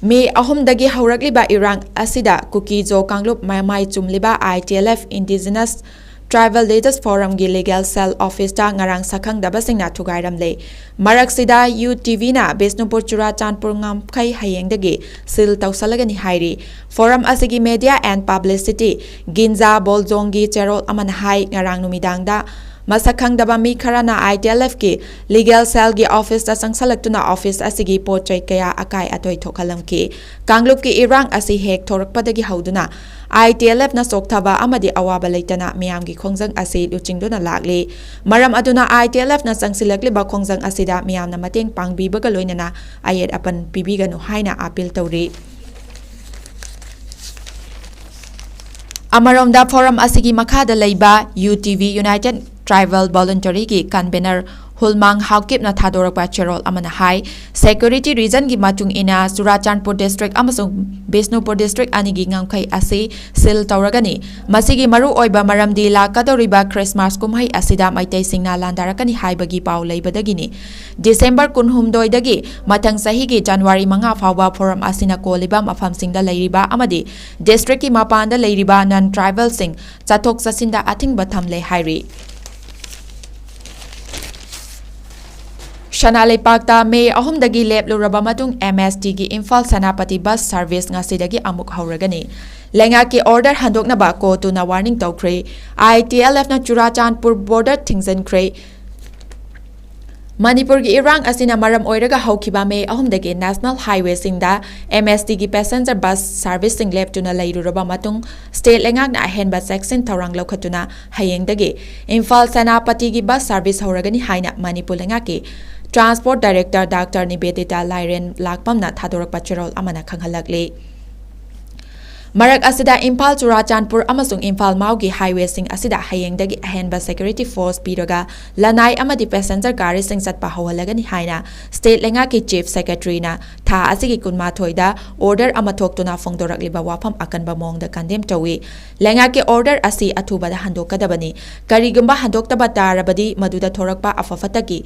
ꯃꯦ 3ꯗꯒꯤ ꯍꯧꯔꯛꯂꯤꯕ ꯏꯔꯥꯡ ꯑꯁꯤꯗ ꯀꯨꯀꯤ-ꯖꯣ ꯀꯥꯡꯂꯨꯞ ꯃꯃꯥꯏ ꯆꯨꯝꯂꯤꯕ ITLF indigenous tribal leaders ꯐꯣꯔꯝꯒꯤ legal ꯁꯦꯜ ꯑꯣꯐꯤꯁꯇ ꯉꯔꯥꯡ ꯁꯛꯈꯪꯗꯕꯁꯤꯡꯅ ꯊꯨꯒꯥꯏꯔꯝꯂꯦ ꯃꯔꯛꯁꯤꯗ ꯅ꯭ꯌꯨꯇꯚꯤꯅ ꯕꯤꯁꯅꯨꯄꯨꯔ ꯆꯨꯔꯥꯆꯥꯟꯄꯨꯔ ꯉꯝꯈꯩ ꯍꯌꯦꯡꯗꯒꯤ ꯁꯤꯜ ꯇꯧꯁꯜꯂꯒꯅꯤ ꯍꯥꯏꯔꯤ ꯐꯣꯔꯝ ꯑꯁꯤꯒꯤ ꯃꯦꯗꯤꯌꯥ ꯑꯦꯟড ꯄꯕ꯭ꯂꯤꯁꯤꯇꯤ ꯒꯤꯟꯖꯥ ꯕꯣꯜꯖꯣꯡꯒꯤ ꯆꯦꯔꯣꯜ ꯑꯃꯅ ꯍꯥꯏ ꯉꯔꯥꯡ ꯅꯨꯃꯤꯗꯥꯡꯗ ꯃꯁꯛ ꯈꯪꯗꯕ ꯃꯤ ꯈꯔꯅ ITLFꯀꯤ ꯂꯤꯒꯦꯜ ꯁꯦꯜꯒꯤ ꯑꯣꯐꯤꯁꯇ ꯆꯪꯁꯜꯂꯛꯇꯨꯅ ꯑꯣꯐꯤꯁ ꯑꯁꯤꯒꯤ ꯄꯣꯠꯆꯩ ꯀꯌꯥ ꯑꯀꯥꯏ ꯑꯇꯣꯏ ꯊꯣꯛꯍꯜꯂꯝꯈꯤ ꯀꯥꯡꯂꯨꯞꯀꯤ ꯏꯔꯥꯡ ꯑꯁꯤ ꯍꯦꯛ ꯊꯣꯔꯛꯄꯗꯒꯤ ꯍꯧꯗꯨꯅ ITLFꯅ ꯆꯣꯛꯊꯕ ꯑꯃꯗꯤ ꯑꯋꯥꯕ ꯂꯩꯇꯅ ꯃꯤꯌꯥꯝꯒꯤ ꯈꯣꯡꯖꯪ ꯑꯁꯤ ꯂꯨꯆꯤꯡꯗꯨꯅ ꯂꯥꯛꯂꯤ ꯃꯔꯝ ꯑꯗꯨꯅ ITLFꯅ ꯆꯪꯁꯤꯜꯂꯛꯂꯤꯕ ꯈꯣꯡꯖꯪ ꯑꯁꯤꯗ ꯃꯤꯌꯥꯝꯅ ꯃꯇꯦꯡ ꯄꯥꯡꯕꯤꯕꯒ ꯂꯣꯏꯅꯅ ꯑꯌꯦꯠ ꯑꯄꯟ ꯄꯤꯕꯤꯒꯅꯨ ꯍꯥꯏꯅ ꯑꯄꯤꯜ ꯇꯧꯔꯤ ꯑꯃꯔꯣꯝꯗ ꯐꯣꯔꯝ ꯑꯁꯤꯒꯤ ꯃꯈꯥꯗ ꯂꯩꯕ UTV ꯌꯨꯅꯥꯏꯇꯦꯗ ꯇ꯭ꯔꯥꯏꯕꯦꯜ ꯚꯣꯂꯨꯟꯇꯔꯤꯒꯤ ꯀꯟꯚꯦꯅꯔ Hulmang 𝐆𝐎𝐃 ꯊꯥꯗꯣꯔꯛꯄ ꯆꯦꯔꯣꯜ ꯑꯃꯅ ꯍꯥꯏ ꯁꯦꯀ꯭ꯌꯨꯔꯤꯇꯤ ꯔꯤꯖꯟꯒꯤ ꯃꯇꯨꯡ ꯏꯟꯅ ꯆꯨꯔꯥꯆꯥꯟꯄꯨꯔ ꯗꯤꯁꯇ꯭ꯔꯤꯛ ꯑꯃꯁꯨꯡ ꯕꯤꯁꯅꯨꯄꯨꯔ ꯗꯤꯁꯇ꯭ꯔꯤꯛ ꯑꯅꯤꯒꯤ ꯉꯝꯈꯩ ꯑꯁꯤ ꯁꯤꯜ ꯇꯧꯔꯒꯅꯤ ꯃꯁꯤꯒꯤ ꯃꯔꯨꯑꯣꯏꯕ ꯃꯔꯝꯗꯤ ꯂꯥꯛꯀꯗꯧꯔꯤꯕ ꯈ꯭ꯔꯤꯁꯃꯥꯁ ꯀꯨꯝꯍꯩ ꯑꯁꯤꯗ ꯃꯩꯇꯩꯁꯤꯡꯅ ꯂꯥꯟꯗꯥꯔꯛꯀꯅꯤ ꯍꯥꯏꯕꯒꯤ ꯄꯥꯎ ꯂꯩꯕꯗꯒꯤꯅꯤ ꯗꯤꯁꯦꯝꯕꯔ 18 ꯃꯊꯪ ꯆꯍꯤꯒꯤ ꯖꯅꯋꯥꯔꯤ 5 ꯐꯥꯎꯕ ꯐꯣꯔꯝ ꯑꯁꯤꯅ ꯀꯣꯜꯂꯤꯕ ꯃꯐꯝꯁꯤꯡꯗ ꯂꯩꯔꯤꯕ ꯑꯃꯗꯤ ꯗꯤꯁꯇ꯭ꯔꯤꯛꯀꯤ ꯃꯄꯥꯟꯗ ꯂꯩꯔꯤꯕ ꯅꯟ ꯇ꯭ꯔꯥꯏꯕꯦꯜꯁꯤꯡ ꯆꯠꯊꯣꯛ ꯆꯠꯁꯤꯟꯗ ꯑꯊꯤꯡꯕ ꯊꯝꯂꯦ ꯍꯥꯏꯔꯤ ꯁꯅꯥꯂꯩꯄꯥꯛꯇ ꯃꯦ 3 ꯂꯦꯞꯂꯨꯔꯕ ꯃꯇꯨꯡ MSTꯒꯤ ꯏꯝꯐꯥꯜ ꯁꯦꯅꯥꯄꯇꯤ ꯕꯁ ꯁꯔꯚꯤꯁ ꯉꯁꯤꯗꯒꯤ ꯑꯃꯨꯛ ꯍꯧꯔꯒꯅꯤ ꯂꯩꯉꯥꯛꯀꯤ ꯑꯣꯔꯗꯔ ꯍꯟꯗꯣꯛꯅꯕ ꯀꯣꯔꯠꯇꯨꯅ ꯋꯥꯔꯅꯤꯡ ꯇꯧꯈ꯭ꯔꯦ ITLFꯅ ꯆꯨꯔꯥꯆꯥꯟꯄꯨꯔ ꯕꯣꯔꯗꯔ ꯊꯤꯡꯖꯤꯟꯈ꯭ꯔꯦ ꯃꯅꯤꯄꯨꯔꯒꯤ ꯏꯔꯥꯡ ꯑꯁꯤꯅ ꯃꯔꯝ ꯑꯣꯏꯔꯒ ꯍꯧꯈꯤꯕ ꯃꯦ 3 ꯅꯦꯁꯅꯦꯜ ꯍꯥꯏꯋꯦꯁꯤꯡꯗ MSTꯒꯤ ꯄꯦꯁꯦꯟꯖꯔ ꯕꯁ ꯁꯔꯚꯤꯁꯁꯤꯡ ꯂꯦꯞꯇꯨꯅ ꯂꯩꯔꯨꯔꯕ ꯃꯇꯨꯡ ꯁ꯭ꯇꯦꯠ ꯂꯩꯉꯥꯛꯅ ꯑꯍꯦꯟꯕ ꯆꯦꯛꯁꯤꯟ ꯊꯧꯔꯥꯡ ꯂꯧꯈꯠꯇꯨꯅ ꯍꯌꯦꯡꯗꯒꯤ ꯏꯝꯐꯥꯜ ꯁꯦꯅꯥꯄꯇꯤꯒꯤ ꯕꯁ ꯁꯔꯚꯤꯁ ꯍꯧꯔꯒꯅꯤ ꯍꯥꯏꯅ ꯃꯅꯤꯄꯨꯔ ꯂꯩꯉꯥꯛꯀꯤ ꯇ꯭ꯔꯥꯟꯁꯄꯣꯔꯠ ꯗꯥꯏꯔꯦꯛꯇꯔ ꯗꯥꯛꯇꯔ ꯅꯤꯕꯦꯗꯤꯇꯥ ꯂꯥꯏꯔꯦꯟ ꯂꯥꯛꯄꯝꯅ ꯊꯥꯗꯣꯔꯛꯄ ꯆꯦꯔꯣꯜ ꯑꯃꯅ ꯈꯪꯍꯜꯂꯛꯂꯤ ꯃꯔꯛ ꯑꯁꯤꯗ ꯏꯝꯐꯥꯜ ꯆꯨꯔꯥꯆꯥꯟꯄꯨꯔ ꯑꯃꯁꯨꯡ ꯏꯝꯐꯥꯜ ꯃꯥꯎꯒꯤ ꯍꯥꯏꯋꯦꯁꯤꯡ ꯑꯁꯤꯗ ꯍꯌꯦꯡꯗꯒꯤ ꯑꯍꯦꯟꯕ ꯁꯦꯀ꯭ꯌꯨꯔꯤꯇꯤ ꯐꯣꯔꯁ ꯄꯤꯔꯒ ꯂꯅꯥꯏ ꯑꯃꯗꯤ ꯄꯦꯁꯦꯟꯖꯔ ꯒꯥꯔꯤꯁꯤꯡ ꯆꯠꯄ ꯍꯧꯍꯜꯂꯒꯅꯤ ꯍꯥꯏꯅ ꯁ꯭ꯇꯦꯠ ꯂꯩꯉꯥꯛꯀꯤ ꯆꯤꯐ ꯁꯦꯀ꯭ꯔꯦꯇꯔꯤꯅ ꯊꯥ ꯑꯁꯤꯒꯤ 12ꯗ ꯑꯣꯔꯗꯔ ꯑꯃ ꯊꯣꯛꯇꯨꯅ ꯐꯣꯡꯗꯣꯔꯛꯂꯤꯕ ꯋꯥꯐꯝ ꯑꯀꯟꯕ ꯃꯑꯣꯡꯗ ꯀꯟꯗꯦꯝ ꯇꯧꯏ ꯂꯩꯉꯥꯛꯀꯤ ꯑꯣꯔꯗꯔ ꯑꯁꯤ ꯑꯊꯨꯕꯗ ꯍꯟꯗꯣꯛꯀꯗꯕꯅꯤ ꯀꯔꯤꯒꯨꯝꯕ ꯍꯟꯗꯣꯛꯇꯕ ꯇꯥꯔꯕꯗꯤ ꯃꯗꯨꯗ ꯊꯣꯔꯛꯄ ꯑꯐ-ꯐꯠꯇꯒꯤ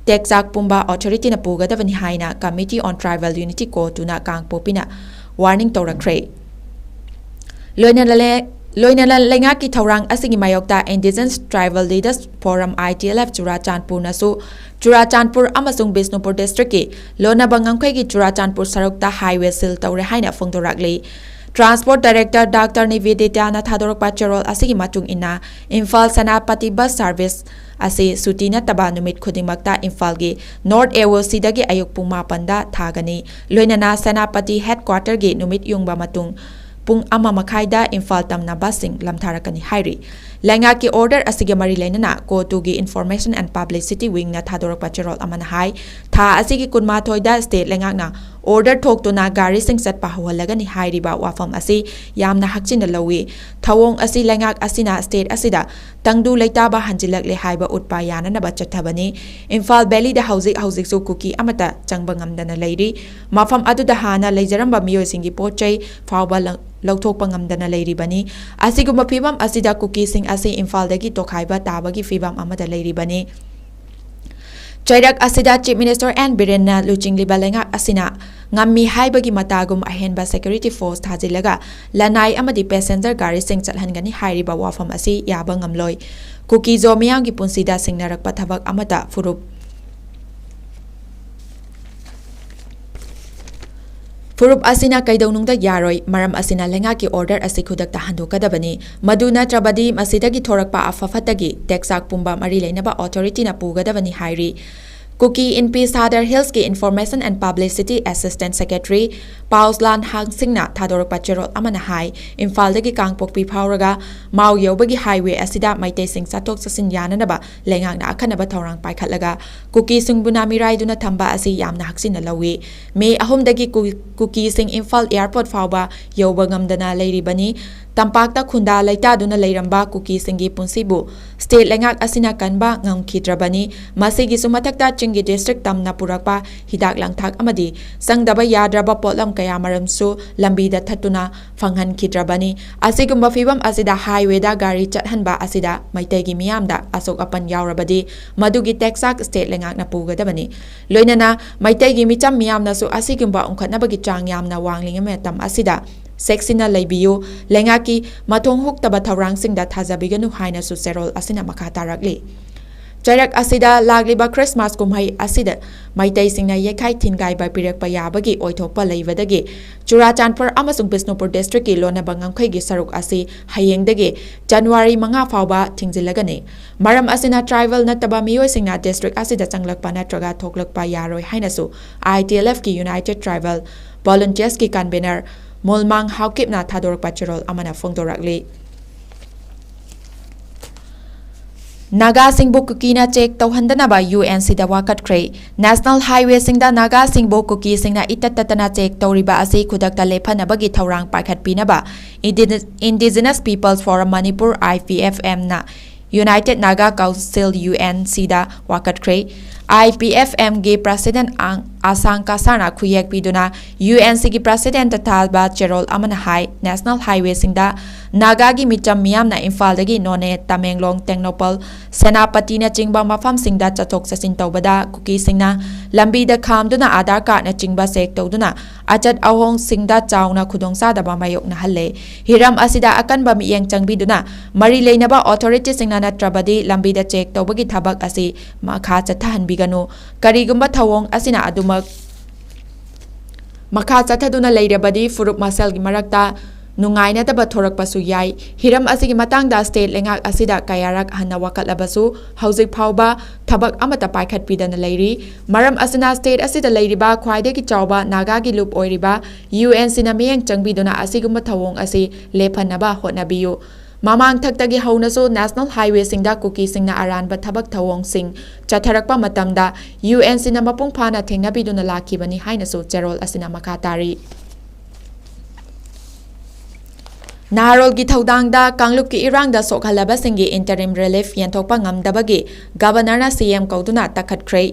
ꯇꯦꯛꯆꯥꯛ ꯄꯨꯝꯕ ꯑꯣꯊꯣꯔꯤꯇꯤꯅ ꯄꯨꯒꯗꯕꯅꯤ ꯍꯥꯏꯅ ꯀꯃꯤꯇꯤ ꯑꯣꯟ ꯇ꯭ꯔꯥꯏꯕꯦꯜ ꯌꯨꯅꯤꯇꯤ ꯀꯣꯔꯠꯇꯨꯅ ꯀꯥꯡꯄꯣꯛꯄꯤꯅ ꯋꯥꯔꯅꯤꯡ ꯇꯧꯔꯛꯈ꯭ꯔꯦ ꯂꯣꯏꯅꯅ ꯂꯩꯉꯥꯛꯀꯤ ꯊꯧꯔꯥꯡ ꯑꯁꯤꯒꯤ ꯃꯥꯌꯣꯛꯇ indigenous TRIBAL leaders forum ITLF ꯆꯨꯔꯥꯆꯥꯟꯄꯨꯔꯅꯁꯨ ꯆꯨꯔꯥꯆꯥꯟꯄꯨꯔ ꯑꯃꯁꯨꯡ ꯕꯤꯁꯅꯨꯄꯨꯔ ꯗꯤꯁꯇ꯭ꯔꯤꯛꯀꯤ ꯂꯣꯟꯅꯕ ꯉꯝꯈꯩꯒꯤ ꯆꯨꯔꯥꯆꯥꯟꯄꯨꯔ ꯁꯔꯨꯛꯇ ꯍꯥꯏꯋꯦ ꯁꯤꯜ ꯇꯧꯔꯦ ꯍꯥꯏꯅ ꯐꯣꯡꯗꯣꯔꯛꯂꯤ ꯇ꯭ꯔꯥꯟꯁꯄꯣꯔꯠ ꯗꯥꯏꯔꯦꯛꯇꯔ ꯗꯥꯛꯇꯔ ꯅꯤꯕꯦꯗꯤꯇꯥꯅ ꯊꯥꯗꯣꯔꯛꯄ ꯆꯦꯔꯣꯜ ꯑꯁꯤꯒꯤ ꯃꯇꯨꯡ ꯏꯟꯅ ꯏꯝꯐꯥꯜ ꯁꯦꯅꯥꯄꯇꯤ ꯕꯁ ꯁꯔꯚꯤꯁ ꯑꯁꯤ ꯁꯨꯇꯤ ꯅꯠꯇꯕ ꯅꯨꯃꯤꯠ ꯈꯨꯗꯤꯡꯃꯛꯇ ꯏꯝꯐꯥꯜꯒꯤ ꯅꯣꯔꯊ AOCꯗꯒꯤ ꯑꯌꯨꯛ ꯄꯨꯡ 9ꯗ ꯊꯥꯒꯅꯤ ꯂꯣꯏꯅꯅ ꯁꯦꯅꯥꯄꯇꯤ ꯍꯦꯗꯀ꯭ꯋꯥꯔꯇꯔꯒꯤ ꯅꯨꯃꯤꯠ ꯌꯨꯡꯕ ꯃꯇꯨꯡ ꯄꯨꯡ 1:30ꯗ ꯏꯝꯐꯥꯜ ꯇꯝꯅ ꯕꯁꯁꯤꯡ ꯂꯝꯊꯥꯔꯛꯀꯅꯤ ꯍꯥꯏꯔꯤ ꯂꯩꯉꯥꯛꯀꯤ ꯑꯣꯔꯗꯔ ꯑꯁꯤꯒ ꯃꯔꯤ ꯂꯩꯅꯅ ꯀꯣꯔꯠꯇꯨꯒꯤ ꯏꯟꯐꯣꯔꯃꯦꯁꯟ ꯑꯦꯟড ꯄꯕ꯭ꯂꯤꯁꯤꯇꯤ ꯋꯤꯡꯅ ꯊꯥꯗꯣꯔꯛꯄ ꯆꯦꯔꯣꯜ ꯑꯃꯅ ꯍꯥꯏ ꯊꯥ ꯑꯁꯤꯒꯤ 12ꯗ ꯁ꯭ꯇꯦꯠ ꯂꯩꯉꯥꯛꯅ ꯑꯣꯔꯗꯔ ꯊꯣꯛꯇꯨꯅ ꯒꯥꯔꯤꯁꯤꯡ ꯆꯠꯄ ꯍꯧꯍꯜꯂꯒꯅꯤ ꯍꯥꯏꯔꯤꯕ ꯋꯥꯐꯝ ꯑꯁꯤ ꯌꯥꯝꯅ ꯍꯛꯆꯤꯟꯅ ꯂꯧꯏ ꯊꯧꯑꯣꯡ ꯑꯁꯤ ꯂꯩꯉꯥꯛ ꯑꯁꯤꯅ ꯁ꯭ꯇꯦꯠ ꯑꯁꯤꯗ ꯇꯪꯗꯨ ꯂꯩꯇꯥꯕ ꯍꯟꯖꯤꯜꯂꯛꯂꯦ ꯍꯥꯏꯕ ꯎꯠꯄ ꯌꯥꯅꯅꯕ ꯆꯠꯊꯕꯅꯤ ꯏꯝꯐꯥꯜ ꯚꯦꯂꯤꯗ ꯍꯧꯖꯤꯛꯁꯨ ꯀꯨꯀꯤ ꯑꯃꯠꯇ ꯆꯪꯕ ꯉꯝꯗꯅ ꯂꯩꯔꯤ ꯃꯐꯝ ꯑꯗꯨꯗ ꯍꯥꯟꯅ ꯂꯩꯖꯔꯝꯕ ꯃꯤꯑꯣꯏꯁꯤꯡꯒꯤ ꯄꯣꯠꯆꯩ ꯐꯥꯎꯕ ꯂꯧꯊꯣꯛꯄ ꯉꯝꯗꯅ ꯂꯩꯔꯤꯕꯅꯤ ꯑꯁꯤꯒꯨꯝꯕ ꯐꯤꯚꯝ ꯑꯁꯤꯗ ꯀꯨꯀꯤꯁꯤꯡ ꯑꯁꯤ ꯏꯝꯐꯥꯜꯗꯒꯤ ꯇꯣꯈꯥꯏꯕ ꯇꯥꯕꯒꯤ ꯐꯤꯚꯝ ꯑꯃꯗ ꯂꯩꯔꯤꯕꯅꯤ ꯆꯩꯔꯛ ꯑꯁꯤꯗ ꯆꯤꯐ ꯃꯤꯅꯤꯁꯇꯔ ꯑꯦꯟ ꯕꯤꯔꯦꯟꯅ ꯂꯨꯆꯤꯡꯂꯤꯕ ꯂꯩꯉꯥꯛ ꯑꯁꯤꯅ ꯉꯝꯃꯤ ꯍꯥꯏꯕꯒꯤ ꯃꯇꯥꯒꯨꯝ ꯑꯍꯦꯟꯕ ꯁꯦꯀ꯭ꯌꯨꯔꯤꯇꯤ ꯐꯣꯔꯁ ꯊꯥꯖꯤꯜꯂꯒ ꯂꯅꯥꯏ ꯑꯃꯗꯤ ꯄꯦꯁꯦꯟꯖꯔ ꯒꯥꯔꯤꯁꯤꯡ ꯆꯠꯍꯟꯒꯅꯤ ꯍꯥꯏꯔꯤꯕ ꯋꯥꯐꯝ ꯑꯁꯤ ꯌꯥꯕ ꯉꯝꯂꯣꯏ ꯀꯨꯀꯤꯖꯣ ꯃꯤꯌꯥꯝꯒꯤ ꯄꯨꯟꯁꯤꯗ ꯁꯤꯡꯅꯔꯛꯄ ꯊꯕꯛ ꯑꯃꯗ ꯐꯨꯔꯨꯞ ꯑꯁꯤꯅ ꯀꯩꯗꯧꯅꯨꯡꯗ ꯌꯥꯔꯣꯏ ꯃꯔꯝ ꯑꯁꯤꯅ ꯂꯩꯉꯥꯛꯀꯤ ꯑꯣꯔꯗꯔ ꯑꯁꯤ ꯈꯨꯗꯛꯇ ꯍꯟꯗꯣꯛꯀꯗꯕꯅꯤ ꯃꯗꯨ ꯅꯠꯇ꯭ꯔꯕꯗꯤ ꯃꯁꯤꯗꯒꯤ ꯊꯣꯔꯛꯄ ꯑꯐ-ꯐꯠꯇꯒꯤ ꯇꯦꯛꯆꯥꯛ ꯄꯨꯝꯕ ꯃꯔꯤ ꯂꯩꯅꯕ ꯑꯣꯊꯣꯔꯤꯇꯤꯅ ꯄꯨꯒꯗꯕꯅꯤ ꯍꯥꯏꯔꯤ ꯀꯨꯀꯤ ꯏꯟ ꯄꯤꯁ ꯁꯥꯗꯔ ꯍꯤꯜꯁꯀꯤ information and publicity assistant secretary ꯄꯥꯎꯁꯂꯥꯟ ꯍꯥꯡꯁꯤꯡꯅ ꯊꯥꯗꯣꯔꯛꯄ ꯆꯦꯔꯣꯜ ꯑꯃꯅ ꯍꯥꯏ ꯏꯝꯐꯥꯜꯗꯒꯤ ꯀꯥꯡꯄꯣꯛꯄꯤ ꯐꯥꯎꯔꯒ ꯃꯥꯎ ꯌꯧꯕꯒꯤ ꯍꯥꯏꯋꯦ ꯑꯁꯤꯗ ꯃꯩꯇꯩꯁꯤꯡ ꯆꯠꯊꯣꯛ ꯆꯠꯁꯤन ꯌꯥꯅꯅꯕ ꯂꯩꯉꯥꯛꯅ ꯑꯈꯟꯅꯕ ꯊꯧꯔꯥꯡ ꯄꯥꯏꯈꯠꯂꯒ ꯀꯨꯀꯤꯁꯤꯡꯕꯨꯅ ꯃꯤꯔꯥꯏꯗꯨꯅ ꯊꯝꯕ ꯑꯁꯤ ꯌꯥꯝꯅ ꯍꯛꯆꯤꯟꯅ ꯂꯧꯏ ꯃꯦ 3ꯗꯒꯤ ꯀꯨꯀꯤꯁꯤꯡ ꯏꯝꯐꯥꯜ ꯑꯦꯌꯔꯄꯣꯔꯠ ꯐꯥꯎꯕ ꯌꯧꯕ ꯉꯝꯗꯅ ꯂꯩꯔꯤꯕꯅꯤ ꯇꯝꯄꯥꯛꯇ ꯈꯨꯟꯗꯥ ꯂꯩꯇꯥꯗꯨꯅ ꯂꯩꯔꯝꯕ ꯀꯨꯀꯤꯁꯤꯡꯒꯤ ꯄꯨꯟꯁꯤꯕꯨ ꯁ꯭ꯇꯦꯠ ꯂꯩꯉꯥꯛ ꯑꯁꯤꯅ ꯀꯟꯕ ꯉꯝꯈꯤꯗ꯭ꯔꯕꯅꯤ ꯃꯁꯤꯒꯤꯁꯨ ꯃꯊꯛꯇ ꯆꯤꯡꯒꯤ ꯗꯤꯁꯇ꯭ꯔꯤꯛ ꯇꯝꯅ ꯄꯨꯔꯛꯄ ꯍꯤꯗꯥꯛ ꯂꯥꯡꯊꯛ ꯑꯃꯗꯤ ꯆꯪꯗꯕ ꯌꯥꯗ꯭ꯔꯕ ꯄꯣꯠꯂꯝ ꯀꯌꯥꯃꯔꯨꯝꯁꯨ ꯂꯝꯕꯤꯗ ꯊꯠꯇꯨꯅ ꯐꯪꯍꯟꯈꯤꯗ꯭ꯔꯕꯅꯤ ꯑꯁꯤꯒꯨꯝꯕ ꯐꯤꯚꯝ ꯑꯁꯤꯗ ꯍꯥꯏꯋꯦꯗ ꯒꯥꯔꯤ ꯆꯠꯍꯟꯕ ꯑꯁꯤꯗ ꯃꯩꯇꯩꯒꯤ ꯃꯤꯌꯥꯝꯗ ꯑꯁꯣꯛ ꯑꯄꯟ ꯌꯥꯎꯔꯕꯗꯤ ꯃꯗꯨꯒꯤ ꯇꯦꯛꯆꯥꯛ ꯁ꯭ꯇꯦꯠ ꯂꯩꯉꯥꯛꯅ ꯄꯨꯒꯗꯕꯅꯤ ꯂꯣꯏꯅꯅ ꯃꯩꯇꯩꯒꯤ ꯃꯤꯆꯝ ꯃꯤꯌꯥꯝꯅꯁꯨ ꯑꯁꯤꯒꯨꯝꯕ ꯎꯪꯈꯠꯅꯕꯒꯤ ꯆꯥꯡ ꯌꯥꯝꯅ ꯋꯥꯡꯂꯤꯉꯩ ꯃꯇꯝ ꯑꯁꯤꯗ ꯆꯦꯛꯁꯤꯟꯅ ꯂꯩꯕꯤꯌꯨ ꯂꯩꯉꯥꯛꯀꯤ ꯃꯊꯣꯡ ꯍꯨꯛꯇꯕ ꯊꯧꯔꯥꯡꯁꯤꯡꯗ ꯊꯥꯖꯕꯤꯒꯅꯨ ꯍꯥꯏꯅꯁꯨ ꯆꯦꯔꯣꯜ ꯑꯁꯤꯅ ꯃꯈꯥ ꯇꯥꯔꯛꯂꯤ ꯆꯩꯔꯛ ꯑꯁꯤꯗ ꯂꯥꯛꯂꯤꯕ ꯈ꯭ꯔꯤꯁꯃꯥꯁ ꯀꯨꯝꯍꯩ ꯑꯁꯤꯗ ꯃꯩꯇꯩꯁꯤꯡꯅ ꯌꯩꯈꯥꯏ ꯊꯤꯟꯒꯥꯏꯕ ꯄꯤꯔꯛꯄ ꯌꯥꯕꯒꯤ ꯑꯣꯏꯊꯣꯛꯄ ꯂꯩꯕꯗꯒꯤ ꯆꯨꯔꯥꯆꯥꯟꯄꯨꯔ ꯑꯃꯁꯨꯡ ꯕꯤꯁꯅꯨꯄꯨꯔ ꯗꯤꯁꯇ꯭ꯔꯤꯛꯀꯤ ꯂꯣꯟꯅꯕ ꯉꯝꯈꯩꯒꯤ ꯁꯔꯨꯛ ꯑꯁꯤ ꯍꯌꯦꯡꯗꯒꯤ ꯖꯅꯋꯥꯔꯤ 5 ꯐꯥꯎꯕ ꯊꯤꯡꯖꯤꯜꯂꯒꯅꯤ ꯃꯔꯝ ꯑꯁꯤꯅ ꯇ꯭ꯔꯥꯏꯕꯦꯜ ꯅꯠꯇꯕ ꯃꯤꯑꯣꯏꯁꯤꯡꯅ ꯗꯤꯁꯇ꯭ꯔꯤꯛ ꯑꯁꯤꯗ ꯆꯪꯂꯛꯄ ꯅꯠꯇ꯭ꯔꯒ ꯊꯣꯛꯂꯛꯄ ꯌꯥꯔꯣꯏ ꯍꯥꯏꯅꯁꯨ ITLFꯀꯤ ꯌꯨꯅꯥꯏꯇꯦꯗ ꯇ꯭ꯔꯥꯏꯕꯦꯜ ꯚꯣꯂꯨꯟꯇꯤꯌꯔꯁꯀꯤ ꯀꯟꯚꯦꯅꯔ ꯃꯨꯜꯃꯥꯡ ꯍꯥꯎꯀꯤꯞꯅ ꯊꯥꯗꯣꯔꯛꯄ ꯆꯦꯔꯣꯜ ꯑꯃꯅ ꯐꯣꯡꯗꯣꯔꯛꯂꯤ ꯅꯥꯒꯥꯁꯤꯡꯕꯨ ꯀꯨꯀꯤꯅ ꯆꯦꯛ ꯇꯧꯍꯟꯗꯅꯕ UNCꯗ ꯋꯥꯀꯠꯈ꯭ꯔꯦ ꯅꯦꯁꯅꯦꯜ ꯍꯥꯏꯋꯦꯁꯤꯡꯗ ꯅꯥꯒꯥꯁꯤꯡꯕꯨ ꯀꯨꯀꯤꯁꯤꯡꯅ ꯏꯇꯠ ꯇꯠꯇꯅ ꯆꯦꯛ ꯇꯧꯔꯤꯕ ꯑꯁꯤ ꯈꯨꯗꯛꯇ ꯂꯦꯞꯍꯟꯅꯕꯒꯤ ꯊꯧꯔꯥꯡ ꯄꯥꯏꯈꯠꯄꯤꯅꯕ ꯏꯟꯗꯤꯖꯤꯅꯁ ꯄꯤꯄꯜꯁ ꯐꯣꯔꯝ ꯃꯅꯤꯄꯨꯔ IPFMꯅ United Naga Council UNCꯗ ꯋꯥꯀꯠꯈ꯭ꯔꯦ꯫ IPFMꯒꯤ ꯄ꯭ꯔꯁꯤꯗꯦꯟꯠ ꯑꯁꯥꯡ ꯀꯁꯥꯔꯅ ꯈꯨꯌꯦꯛ ꯄꯤꯗꯨꯅ UNCꯒꯤ ꯄ꯭ꯔꯁꯤꯗꯦꯟꯠꯇ ꯊꯥꯕ ꯆꯦꯔꯣꯜ ꯑꯃꯅ ꯍꯥꯏ ꯅꯦꯁꯅꯦꯜ ꯍꯥꯏꯋꯦꯁꯤꯡꯗ ꯅꯥꯒꯥꯒꯤ ꯃꯤꯆꯝ ꯃꯤꯌꯥꯝꯅ ꯏꯝꯐꯥꯜꯗꯒꯤ ꯅꯣꯅꯦ, ꯇꯃꯦꯡꯂꯣꯡ, ꯇꯦꯡꯅꯧꯄꯜ, ꯁꯦꯅꯥꯄꯇꯤꯅꯆꯤꯡꯕ ꯃꯐꯝꯁꯤꯡꯗ ꯆꯠꯊꯣꯛ ꯆꯠꯁꯤꯟ ꯇꯧꯕꯗ ꯀꯨꯀꯤꯁꯤꯡꯅ ꯂꯝꯕꯤꯗ ꯈꯥꯝꯗꯨꯅ ꯑꯥꯙꯥꯔ ꯀꯥꯔꯗꯅꯆꯤꯡꯕ ꯆꯦꯛ ꯇꯧꯗꯨꯅ ꯑꯆꯠ ꯑꯍꯣꯡꯁꯤꯡꯗ ꯆꯥꯎꯅ ꯈꯨꯗꯣꯡꯆꯥꯗꯕ ꯃꯥꯌꯣꯛꯅꯍꯜꯂꯦ꯫ ꯍꯤꯔꯝ ꯑꯁꯤꯗ ꯑꯀꯟꯕ ꯃꯤꯠꯌꯦꯡ ꯆꯪꯕꯤꯗꯨꯅ ꯃꯔꯤ ꯂꯩꯅꯕ ꯑꯣꯊꯣꯔꯤꯇꯤꯁꯤꯡꯅ ꯅꯠꯇ꯭ꯔꯕꯗꯤ ꯂꯝꯕꯤꯗ ꯆꯦꯛ ꯇꯧꯕꯒꯤ ꯊꯕꯛ ꯑꯁꯤ ꯃꯈꯥ ꯆꯠꯊꯍꯟꯕꯤꯒꯅꯨ꯫ ꯀꯔꯤꯒꯨꯝꯕ ꯊꯧꯑꯣꯡ ꯑꯁꯤꯅ ꯑꯗꯨꯃꯛ ꯃꯈꯥ ꯆꯠꯊꯗꯨꯅ ꯂꯩꯔꯕꯗꯤ ꯐꯨꯔꯨꯞ ꯃꯁꯦꯜꯒꯤ ꯃꯔꯛꯇ ꯅꯨꯡꯉꯥꯏꯅꯗꯕ ꯊꯣꯔꯛꯄꯁꯨ ꯌꯥꯏ꯫ ꯍꯤꯔꯝ ꯑꯁꯤꯒꯤ ꯃꯇꯥꯡꯗ ꯁ꯭ꯇꯦꯠ ꯂꯩꯉꯥꯛ ꯑꯁꯤꯗ ꯀꯌꯥꯔꯛ ꯍꯟꯅ ꯋꯥꯀꯠꯂꯕꯁꯨ ꯍꯧꯖꯤꯛ ꯐꯥꯎꯕ ꯊꯕꯛ ꯑꯃꯠꯇ ꯄꯥꯏꯈꯠꯄꯤꯗꯅ ꯂꯩꯔꯤ꯫ ꯃꯔꯝ ꯑꯁꯤꯅ ꯁ꯭ꯇꯦꯠ ꯑꯁꯤꯗ ꯂꯩꯔꯤꯕ ꯈ꯭ꯋꯥꯏꯗꯒꯤ ꯆꯥꯎꯕ ꯅꯥꯒꯥꯒꯤ ꯂꯨꯞ ꯑꯣꯏꯔꯤꯕ UNCꯅ ꯃꯤꯠꯌꯦꯡ ꯆꯪꯕꯤꯗꯨꯅ ꯑꯁꯤꯒꯨꯝꯕ ꯊꯧꯑꯣꯡ ꯑꯁꯤ ꯂꯦꯞꯍꯟꯅꯕ ꯍꯣꯠꯅꯕꯤꯌꯨ꯫ ꯃꯃꯥꯡꯊꯛꯇꯒꯤ ꯍꯧꯅꯁꯨ ꯅꯦꯁꯅꯦꯜ ꯍꯥꯏꯋꯦꯁꯤꯡꯗ ꯀꯨꯀꯤꯁꯤꯡꯅ ꯑꯔꯥꯟꯕ ꯊꯕꯛ ꯊꯧꯑꯣꯡꯁꯤꯡ ꯆꯠꯊꯔꯛꯄ ꯃꯇꯝꯗ UNCꯅ ꯃꯄꯨꯡ ꯐꯥꯅ ꯊꯦꯡꯅꯕꯤꯗꯨꯅ ꯂꯥꯛꯈꯤꯕꯅꯤ ꯍꯥꯏꯅꯁꯨ ꯆꯦꯔꯣꯜ ꯑꯁꯤꯅ ꯃꯈꯥ ꯇꯥꯔꯤ꯫ ꯅꯍꯥꯔꯣꯜꯒꯤ ꯊꯧꯗꯥꯡꯗ ꯀꯥꯡꯂꯨꯞꯀꯤ ꯏꯔꯥꯡꯗ ꯁꯣꯛꯍꯜꯂꯕꯁꯤꯡꯒꯤ ꯏꯟꯇꯔꯤꯝ ꯔꯤꯂꯤꯐ ꯌꯦꯟꯊꯣꯛꯄ ꯉꯝꯗꯕꯒꯤ ꯒꯕꯔꯅꯔꯅ CM ꯀꯧꯗꯨꯅ ꯇꯛꯈꯠꯈ꯭ꯔꯦ꯫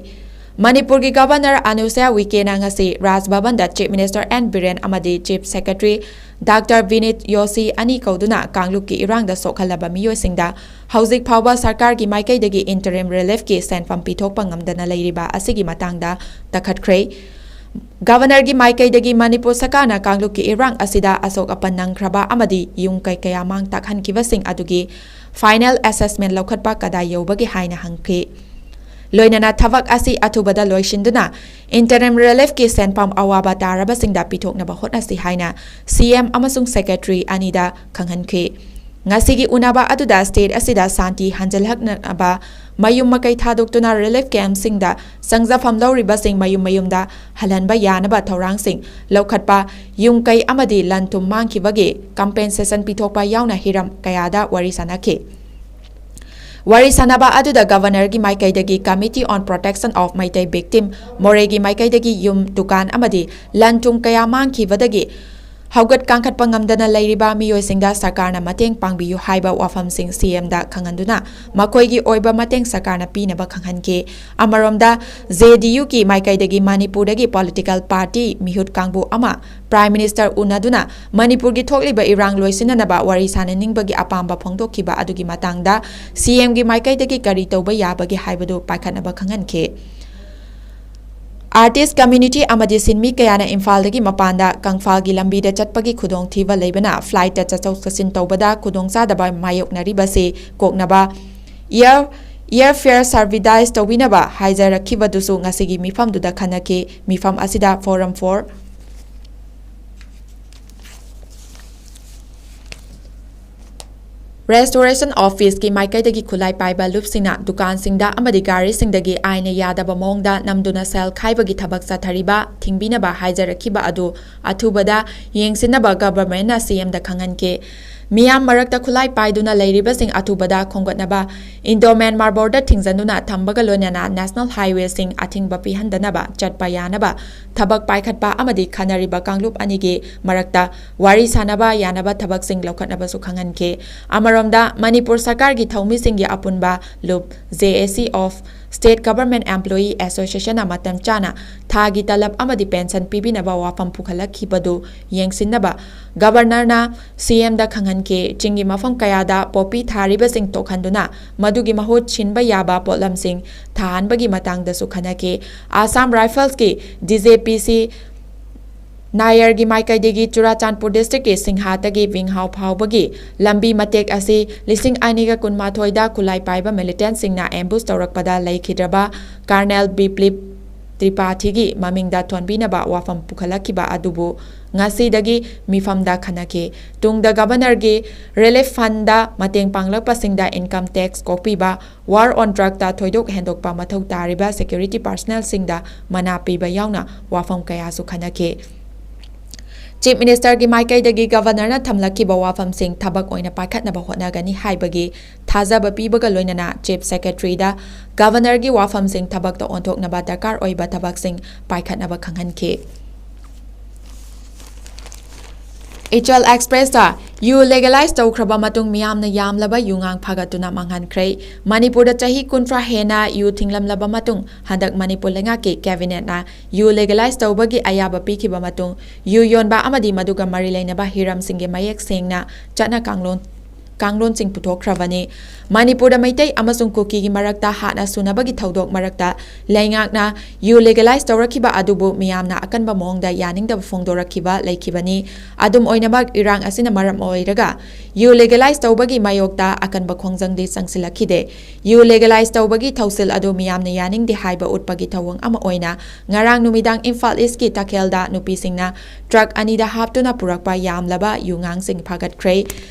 ꯃꯅꯤꯄꯨꯔꯒꯤ ꯒꯕꯔꯅꯔ ꯑꯅꯨꯁ꯭ꯌꯥ ꯎꯏꯀꯦꯅ ꯉꯁꯤ ꯔꯥꯖꯚꯕꯟꯗ ꯆꯤꯐ ꯃꯤꯅꯤꯁꯇꯔ N. ꯕꯤꯔꯦꯟ ꯑꯃꯗꯤ ꯆꯤꯐ ꯁꯦꯀ꯭ꯔꯦꯇꯔꯤ ꯗꯥꯛꯇꯔ ꯕꯤꯅꯤꯠ ꯌꯣꯁꯤ ꯑꯅꯤ ꯀꯧꯗꯨꯅ ꯀꯥꯡꯂꯨꯞꯀꯤ ꯏꯔꯥꯡꯗ ꯁꯣꯛꯍꯜꯂꯕ ꯃꯤꯑꯣꯏꯁꯤꯡꯗ ꯍꯧꯖꯤꯛ ꯐꯥꯎꯕ ꯁꯔꯀꯥꯔꯒꯤ ꯃꯥꯏꯀꯩꯗꯒꯤ ꯏꯟꯇꯔꯤꯝ ꯔꯤꯂꯤꯐꯀꯤ ꯁꯦꯟꯐꯝ ꯄꯤꯊꯣꯛꯄ ꯉꯝꯗꯅ ꯂꯩꯔꯤꯕ ꯑꯁꯤꯒꯤ ꯃꯇꯥꯡꯗ ꯇꯛꯈꯠꯈ꯭ꯔꯦ꯫ ꯒꯕꯔꯅꯔꯒꯤ ꯃꯥꯏꯀꯩꯗꯒꯤ ꯃꯅꯤꯄꯨꯔ ꯁꯔꯀꯥꯔꯅ ꯀꯥꯡꯂꯨꯞꯀꯤ ꯏꯔꯥꯡ ꯑꯁꯤꯗ ꯑꯁꯣꯛ ꯑꯄꯟ ꯅꯪꯈ꯭ꯔꯕ ꯑꯃꯗꯤ ꯌꯨꯝ ꯀꯩ ꯀꯌꯥ ꯃꯥꯡ ꯇꯥꯛꯍꯟꯈꯤꯕꯁꯤꯡ ꯑꯗꯨꯒꯤ ꯐꯥꯏꯅꯦꯜ ꯑꯦꯁꯦꯁꯃꯦꯟꯠ ꯂꯧꯈꯠꯄ ꯀꯗꯥꯏ ꯌꯧꯕꯒꯦ ꯍꯥꯏꯅ ꯍꯪꯈꯤ꯫ ꯂꯣꯏꯅꯅ ꯊꯕꯛ ꯑꯁꯤ ꯑꯊꯨꯕꯗ ꯂꯣꯏꯁꯤꯟꯗꯨꯅ ꯏꯟꯇꯔꯤꯝ ꯔꯤꯂꯤꯐꯀꯤ ꯁꯦꯟꯐꯝ ꯑꯋꯥꯕ ꯇꯥꯔꯕꯁꯤꯡꯗ ꯄꯤꯊꯣꯛꯅꯕ ꯍꯣꯠꯅꯁꯤ ꯍꯥꯏꯅ CM ꯑꯃꯁꯨꯡ ꯁꯦꯀ꯭ꯔꯦꯇꯔꯤ ꯑꯅꯤꯗ ꯈꯪꯍꯟꯈꯤ꯫ ꯉꯁꯤꯒꯤ ꯎꯅꯕ ꯑꯗꯨꯗ ꯁ꯭ꯇꯦꯠ ꯑꯁꯤꯗ ꯁꯥꯟꯇꯤ ꯍꯟꯖꯤꯜꯍꯟꯅꯕ ꯃꯌꯨꯝ ꯃꯀꯩ ꯊꯥꯗꯣꯛꯇꯨꯅ ꯔꯤꯂꯤꯐ ꯀꯦꯝꯞꯁꯤꯡꯗ ꯆꯪꯖꯐꯝ ꯂꯧꯔꯤꯕꯁꯤꯡ ꯃꯌꯨꯝ ꯃꯌꯨꯝꯗ ꯍꯜꯍꯟꯕ ꯌꯥꯅꯕ ꯊꯧꯔꯥꯡꯁꯤꯡ ꯂꯧꯈꯠꯄ, ꯌꯨꯝ ꯀꯩ ꯑꯃꯗꯤ ꯂꯟ ꯊꯨꯝ ꯃꯥꯡꯈꯤꯕꯒꯤ ꯀꯝꯄꯦꯟꯁꯦꯁꯟ ꯄꯤꯊꯣꯛꯄ ꯌꯥꯎꯅ ꯍꯤꯔꯝ ꯀꯌꯥꯗ ꯋꯥꯔꯤ ꯁꯥꯟꯅꯈꯤ꯫ ꯋꯥꯔꯤ ꯁꯥꯟꯅꯕ ꯑꯗꯨꯗ ꯒꯕꯔꯅꯔꯒꯤ ꯃꯥꯏꯀꯩꯗꯒꯤ committee on protection of Meitei victim, ꯃꯣꯔꯦꯒꯤ ꯃꯥꯏꯀꯩꯗꯒꯤ ꯌꯨꯝ, ꯗꯨꯀꯥꯟ ꯑꯃꯗꯤ ꯂꯟ ꯊꯨꯝ ꯀꯌꯥ ꯃꯥꯡꯈꯤꯕꯗꯒꯤ ꯍꯧꯒꯠ ꯀꯥꯡꯈꯠꯄ ꯉꯝꯗꯅ ꯂꯩꯔꯤꯕ ꯃꯤꯑꯣꯏꯁꯤꯡꯗ ꯁꯔꯀꯥꯔꯅ ꯃꯇꯦꯡ ꯄꯥꯡꯕꯤꯌꯨ ꯍꯥꯏꯕ ꯋꯥꯐꯝꯁꯤꯡ CMꯗ ꯈꯪꯍꯟꯗꯨꯅ ꯃꯈꯣꯏꯒꯤ ꯑꯣꯏꯕ ꯃꯇꯦꯡ ꯁꯔꯀꯥꯔꯅ ꯄꯤꯅꯕ ꯈꯪꯍꯟꯈꯤ꯫ ꯑꯃꯔꯣꯝꯗ JDUꯒꯤ ꯃꯥꯏꯀꯩꯗꯒꯤ ꯃꯅꯤꯄꯨꯔꯗꯒꯤ ꯄꯣꯂꯤꯇꯤꯀꯦꯜ ꯄꯥꯔꯇꯤ ꯃꯤꯍꯨꯠ ꯀꯥꯡꯕꯨ ꯑꯃ ꯄ꯭ꯔꯥꯏꯝ ꯃꯤꯅꯤꯁꯇꯔ ꯎꯅꯗꯨꯅ ꯃꯅꯤꯄꯨꯔꯒꯤ ꯊꯣꯛꯂꯤꯕ ꯏꯔꯥꯡ ꯂꯣꯏꯁꯤꯟꯅꯅꯕ ꯋꯥꯔꯤ ꯁꯥꯅꯅꯤꯡꯕꯒꯤ ꯑꯄꯥꯝꯕ ꯐꯣꯡꯗꯣꯛꯈꯤꯕ ꯑꯗꯨꯒꯤ ꯃꯇꯥꯡꯗ CMꯒꯤ ꯃꯥꯏꯀꯩꯗꯒꯤ ꯀꯔꯤ ꯇꯧꯕ ꯌꯥꯕꯒꯦ ꯍꯥꯏꯕꯗꯨ ꯄꯥꯏꯈꯠꯅꯕ ꯈꯪꯍꯟꯈꯤ꯫ ꯑꯥꯔꯇꯤꯁꯠ ꯀꯝꯃ꯭ꯌꯨꯅꯤꯇꯤ ꯑꯃꯗꯤ ꯁꯤꯟꯃꯤ ꯀꯌꯥꯅ ꯏꯝꯐꯥꯜꯗꯒꯤ ꯃꯄꯥꯟꯗ ꯀꯪꯐꯥꯜꯒꯤ ꯂꯝꯕꯤꯗ ꯆꯠꯄꯒꯤ ꯈꯨꯗꯣꯡꯊꯤꯕ ꯂꯩꯕꯅ ꯐ꯭ꯂꯥꯏꯠꯇ ꯆꯠꯊꯣꯛ ꯆꯠꯁꯤꯟ ꯇꯧꯕꯗ ꯈꯨꯗꯣꯡꯆꯥꯗꯕ ꯃꯥꯌꯣꯛꯅꯔꯤꯕꯁꯤ ꯀꯣꯛꯅꯕ ꯏꯌꯔꯐꯦꯌꯔ ꯁꯕꯁꯤꯗꯥꯏꯖ ꯇꯧꯕꯤꯅꯕ ꯍꯥꯏꯖꯔꯛꯈꯤꯕꯗꯨꯁꯨ ꯉꯁꯤꯒꯤ ꯃꯤꯐꯝꯗꯨꯗ ꯈꯟꯅꯈꯤ꯫ ꯃꯤꯐꯝ ꯑꯁꯤꯗ ꯐꯣꯔꯝ ꯐꯣꯔ ꯔꯦꯁꯇꯣꯔꯦꯁꯟ ꯑꯣꯐ ꯄꯤꯁꯀꯤ ꯃꯥꯏꯀꯩꯗꯒꯤ ꯈꯨꯠꯂꯥꯏ ꯄꯥꯏꯕ ꯂꯨꯞꯁꯤꯡꯅ ꯗꯨꯀꯥꯟꯁꯤꯡꯗ ꯑꯃꯗꯤ ꯒꯥꯔꯤꯁꯤꯡꯗꯒꯤ ꯑꯥꯏꯟꯅ ꯌꯥꯗꯕ ꯃꯑꯣꯡꯗ ꯅꯝꯗꯨꯅ ꯁꯦꯜ ꯈꯥꯏꯕꯒꯤ ꯊꯕꯛ ꯆꯠꯊꯔꯤꯕ ꯊꯤꯡꯕꯤꯅꯕ ꯍꯥꯏꯖꯔꯛꯈꯤꯕ ꯑꯗꯨ ꯑꯊꯨꯕꯗ ꯌꯦꯡꯁꯤꯟꯅꯕ ꯒꯚꯔꯟꯃꯦꯟꯠꯅ CMꯗ ꯈꯪꯍꯟꯈꯤ꯫ ꯃꯤꯌꯥꯝ ꯃꯔꯛꯇ ꯈꯨꯠꯂꯥꯏ ꯄꯥꯏꯗꯨꯅ ꯂꯩꯔꯤꯕꯁꯤꯡ ꯑꯊꯨꯕꯗ ꯈꯣꯝꯒꯠꯅꯕ, ꯏꯟꯗꯣ-ꯃ꯭ꯌꯥꯟꯃꯥꯔ ꯕꯣꯔꯗꯔ ꯊꯤꯡꯖꯤꯟꯗꯨꯅ ꯊꯝꯕꯒ ꯂꯣꯏꯅꯅ ꯅꯦꯁꯅꯦꯜ ꯍꯥꯏꯋꯦꯁꯤꯡ ꯑꯊꯤꯡꯕ ꯄꯤꯍꯟꯗꯅꯕ ꯆꯠꯄ ꯌꯥꯅꯕ ꯊꯕꯛ ꯄꯥꯏꯈꯠꯄ ꯑꯃꯗꯤ ꯈꯟꯅꯔꯤꯕ ꯀꯥꯡꯂꯨꯞ ꯑꯅꯤꯒꯤ ꯃꯔꯛꯇ ꯋꯥꯔꯤ ꯁꯥꯅꯕ ꯌꯥꯅꯕ ꯊꯕꯛꯁꯤꯡ ꯂꯧꯈꯠꯅꯕꯁꯨ ꯈꯪꯍꯟꯈꯤ꯫ ꯑꯃꯔꯣꯝꯗ ꯃꯅꯤꯄꯨꯔ ꯁꯔꯀꯥꯔꯒꯤ ꯊꯧꯃꯤꯁꯤꯡꯒꯤ ꯑꯄꯨꯟꯕ ꯂꯨꯞ JAC of state government employee ꯑꯦꯁꯣꯁꯤꯌꯦꯁꯟꯅ ꯃꯇꯝ ꯆꯥꯅ ꯊꯥꯒꯤ ꯇꯂꯕ ꯑꯃꯗꯤ ꯄꯦꯟꯁꯟ ꯄꯤꯕꯤꯅꯕ ꯋꯥꯐꯝ ꯄꯨꯈꯠꯂꯛꯈꯤꯕꯗꯨ ꯌꯦꯡꯁꯤꯟꯅꯕ ꯒꯚꯔꯅꯔꯅ CMꯗ ꯈꯪꯍꯟꯈꯤ꯫ ꯆꯤꯡꯒꯤ ꯃꯐꯝ ꯀꯌꯥꯗ ꯄꯣꯄꯤ ꯊꯥꯔꯤꯕꯁꯤꯡ ꯇꯣꯛꯍꯟꯗꯨꯅ ꯃꯗꯨꯒꯤ ꯃꯍꯨꯠ ꯁꯤꯟꯕ ꯌꯥꯕ ꯄꯣꯠꯂꯝꯁꯤꯡ ꯊꯥꯍꯟꯕꯒꯤ ꯃꯇꯥꯡꯗꯁꯨ ꯈꯟꯅꯈꯤ꯫ ꯑꯁꯥꯝ ꯔꯥꯏꯐꯜꯁꯀꯤ DJPC ꯅꯥꯌꯔꯒꯤ ꯃꯥꯏꯀꯩꯗꯒꯤ ꯆꯨꯔꯥꯆꯥꯟꯄꯨꯔ ꯗꯤꯁꯇ꯭ꯔꯤꯛꯀꯤ ꯁꯤꯡꯍꯥꯇꯒꯤ ꯕꯤꯡꯍꯥꯎ ꯐꯥꯎꯕꯒꯤ ꯂꯝꯕꯤ ꯃꯇꯦꯛ ꯑꯁꯤ 2018ꯗ ꯈꯨꯠꯂꯥꯏ ꯄꯥꯏꯕ ꯃꯤꯂꯤꯇꯦꯟꯠꯁꯤꯡꯅ ꯑꯦꯝꯕꯨꯁ ꯇꯧꯔꯛꯄꯗ ꯂꯩꯈꯤꯗ꯭ꯔꯕ ꯀꯔꯅꯦꯜ ꯕꯤꯄ꯭ꯂꯤꯞ ꯇ꯭ꯔꯤꯄꯥꯊꯤꯒꯤ ꯃꯃꯤꯡꯗ ꯊꯣꯟꯕꯤꯅꯕ ꯋꯥꯐꯝ ꯄꯨꯈꯠꯂꯛꯈꯤꯕ ꯑꯗꯨꯕꯨ ꯉꯁꯤꯗꯒꯤ ꯃꯤꯐꯝꯗ ꯈꯟꯅꯈꯤ꯫ ꯇꯨꯡꯗ ꯒꯚꯔꯅꯔꯒꯤ ꯔꯤꯂꯤꯐ ꯐꯟꯗ ꯃꯇꯦꯡ ꯄꯥꯡꯂꯛꯄꯁꯤꯡꯗ ꯏꯟꯀꯝ ꯇꯦꯛꯁ ꯀꯣꯛꯄꯤꯕ, ꯋꯥꯔ ꯑꯣꯟ ꯗ꯭ꯔꯒꯇ ꯊꯣꯏꯗꯣꯛ ꯍꯦꯟꯗꯣꯛꯄ ꯃꯊꯧ ꯇꯥꯔꯤꯕ ꯁꯦꯀ꯭ꯌꯨꯔꯤꯇꯤ ꯄꯥꯔꯁꯣꯅꯦꯜꯁꯤꯡꯗ ꯃꯅꯥ ꯄꯤꯕ ꯌꯥꯎꯅ ꯋꯥꯐꯝ ꯀꯌꯥꯁꯨ ꯈꯟꯅꯈꯤ꯫ ꯆꯤꯐ ꯃꯤꯅꯤꯁꯇꯔꯒꯤ ꯃꯥꯏꯀꯩꯗꯒꯤ ꯒꯚꯔꯅꯔꯅ ꯊꯝꯂꯛꯈꯤꯕ ꯋꯥꯐꯝꯁꯤꯡ ꯊꯕꯛ ꯑꯣꯏꯅ ꯄꯥꯏꯈꯠꯅꯕ ꯍꯣꯠꯅꯒꯅꯤ ꯍꯥꯏꯕꯒꯤ ꯊꯥꯖꯕ ꯄꯤꯕꯒ ꯂꯣꯏꯅꯅ ꯆꯤꯐ ꯁꯦꯀ꯭ꯔꯦꯇꯔꯤꯗ ꯒꯚꯔꯅꯔꯒꯤ ꯋꯥꯐꯝꯁꯤꯡ ꯊꯕꯛꯇ ꯑꯣꯟꯊꯣꯛꯅꯕ ꯗꯔꯀꯥꯔ ꯑꯣꯏꯕ ꯊꯕꯛꯁꯤꯡ ꯄꯥꯏꯈꯠꯅꯕ ꯈꯪꯍꯟꯈꯤ꯫ ꯏꯆꯜ ꯑꯦꯛꯁꯄ꯭ꯔꯦꯁꯇ ꯌꯨ ꯂꯦꯒꯦꯂꯥꯏꯖ ꯇꯧꯈ꯭ꯔꯕ ꯃꯇꯨꯡ ꯃꯤꯌꯥꯝꯅ ꯌꯥꯝꯂꯕ ꯌꯨꯉꯥꯡ ꯐꯥꯒꯠꯇꯨꯅ ꯃꯥꯡꯍꯟꯈ꯭ꯔꯦ꯫ ꯃꯅꯤꯄꯨꯔꯗ ꯆꯍꯤ 30 ꯍꯦꯟꯅ ꯌꯨ ꯊꯤꯡꯂꯝꯂꯕ ꯃꯇꯨꯡ ꯍꯟꯗꯛ ꯃꯅꯤꯄꯨꯔ ꯂꯩꯉꯥꯛꯀꯤ ꯀꯦꯕꯤꯅꯦꯠꯅ ꯌꯨ ꯂꯦꯒꯦꯂꯥꯏꯖ ꯇꯧꯕꯒꯤ ꯑꯌꯥꯕ ꯄꯤꯈꯤꯕ ꯃꯇꯨꯡ ꯌꯨ ꯌꯣꯟꯕ ꯑꯃꯗꯤ ꯃꯗꯨꯒ ꯃꯔꯤ ꯂꯩꯅꯕ ꯍꯤꯔꯝꯁꯤꯡꯒꯤ ꯃꯌꯦꯛ ꯁꯦꯡꯅ ꯆꯠꯅ ꯀꯥꯡꯂꯣꯟꯁꯤꯡ ꯄꯨꯊꯣꯛꯈ꯭ꯔꯕꯅꯤ꯫ ꯃꯅꯤꯄꯨꯔꯗ ꯃꯩꯇꯩ ꯑꯃꯁꯨꯡ ꯀꯨꯀꯤꯒꯤ ꯃꯔꯛꯇ ꯍꯥꯠꯅ ꯁꯨꯅꯕꯒꯤ ꯊꯧꯗꯣꯛ ꯃꯔꯛꯇ ꯂꯩꯉꯥꯛꯅ ꯌꯨ ꯂꯦꯒꯦꯂꯥꯏꯖ ꯇꯧꯔꯛꯈꯤꯕ ꯑꯗꯨꯕꯨ ꯃꯤꯌꯥꯝꯅ ꯑꯀꯟꯕ ꯃꯑꯣꯡꯗ ꯌꯥꯅꯤꯡꯗꯕ ꯐꯣꯡꯗꯣꯔꯛꯈꯤꯕ ꯂꯩꯈꯤꯕꯅꯤ꯫ ꯑꯗꯨꯝ ꯑꯣꯏꯅꯃꯛ ꯏꯔꯥꯡ ꯑꯁꯤꯅ ꯃꯔꯝ ꯑꯣꯏꯔꯒ ꯌꯨ ꯂꯦꯒꯦꯂꯥꯏꯖ ꯇꯧꯕꯒꯤ ꯃꯥꯌꯣꯛꯇ ꯑꯀꯟꯕ ꯈꯣꯡꯖꯪꯗꯤ ꯆꯪꯁꯤꯜꯂꯛꯈꯤꯗꯦ꯫ ꯌꯨ ꯂꯦꯒꯦꯂꯥꯏꯖ ꯇꯧꯕꯒꯤ ꯊꯧꯁꯤꯜ ꯑꯗꯨ ꯃꯤꯌꯥꯝꯅ ꯌꯥꯅꯤꯡꯗꯦ ꯍꯥꯏꯕ ꯎꯠꯄꯒꯤ ꯊꯧꯑꯣꯡ ꯑꯃ ꯑꯣꯏꯅ ꯉꯔꯥꯡ ꯅꯨꯃꯤꯗꯥꯡ ꯏꯝꯐꯥꯜ ꯏꯁꯀꯤ ꯇꯈꯦꯜꯗ ꯅꯨꯄꯤꯁꯤꯡꯅ ꯇ꯭ꯔꯛ ꯑꯅꯤꯗ ꯍꯥꯞꯇꯨꯅ ꯄꯨꯔꯛꯄ ꯌꯥꯝꯂꯕ ꯌꯨꯉꯥꯡꯁꯤꯡ ꯐꯥꯒꯠꯈ꯭ꯔꯦ꯫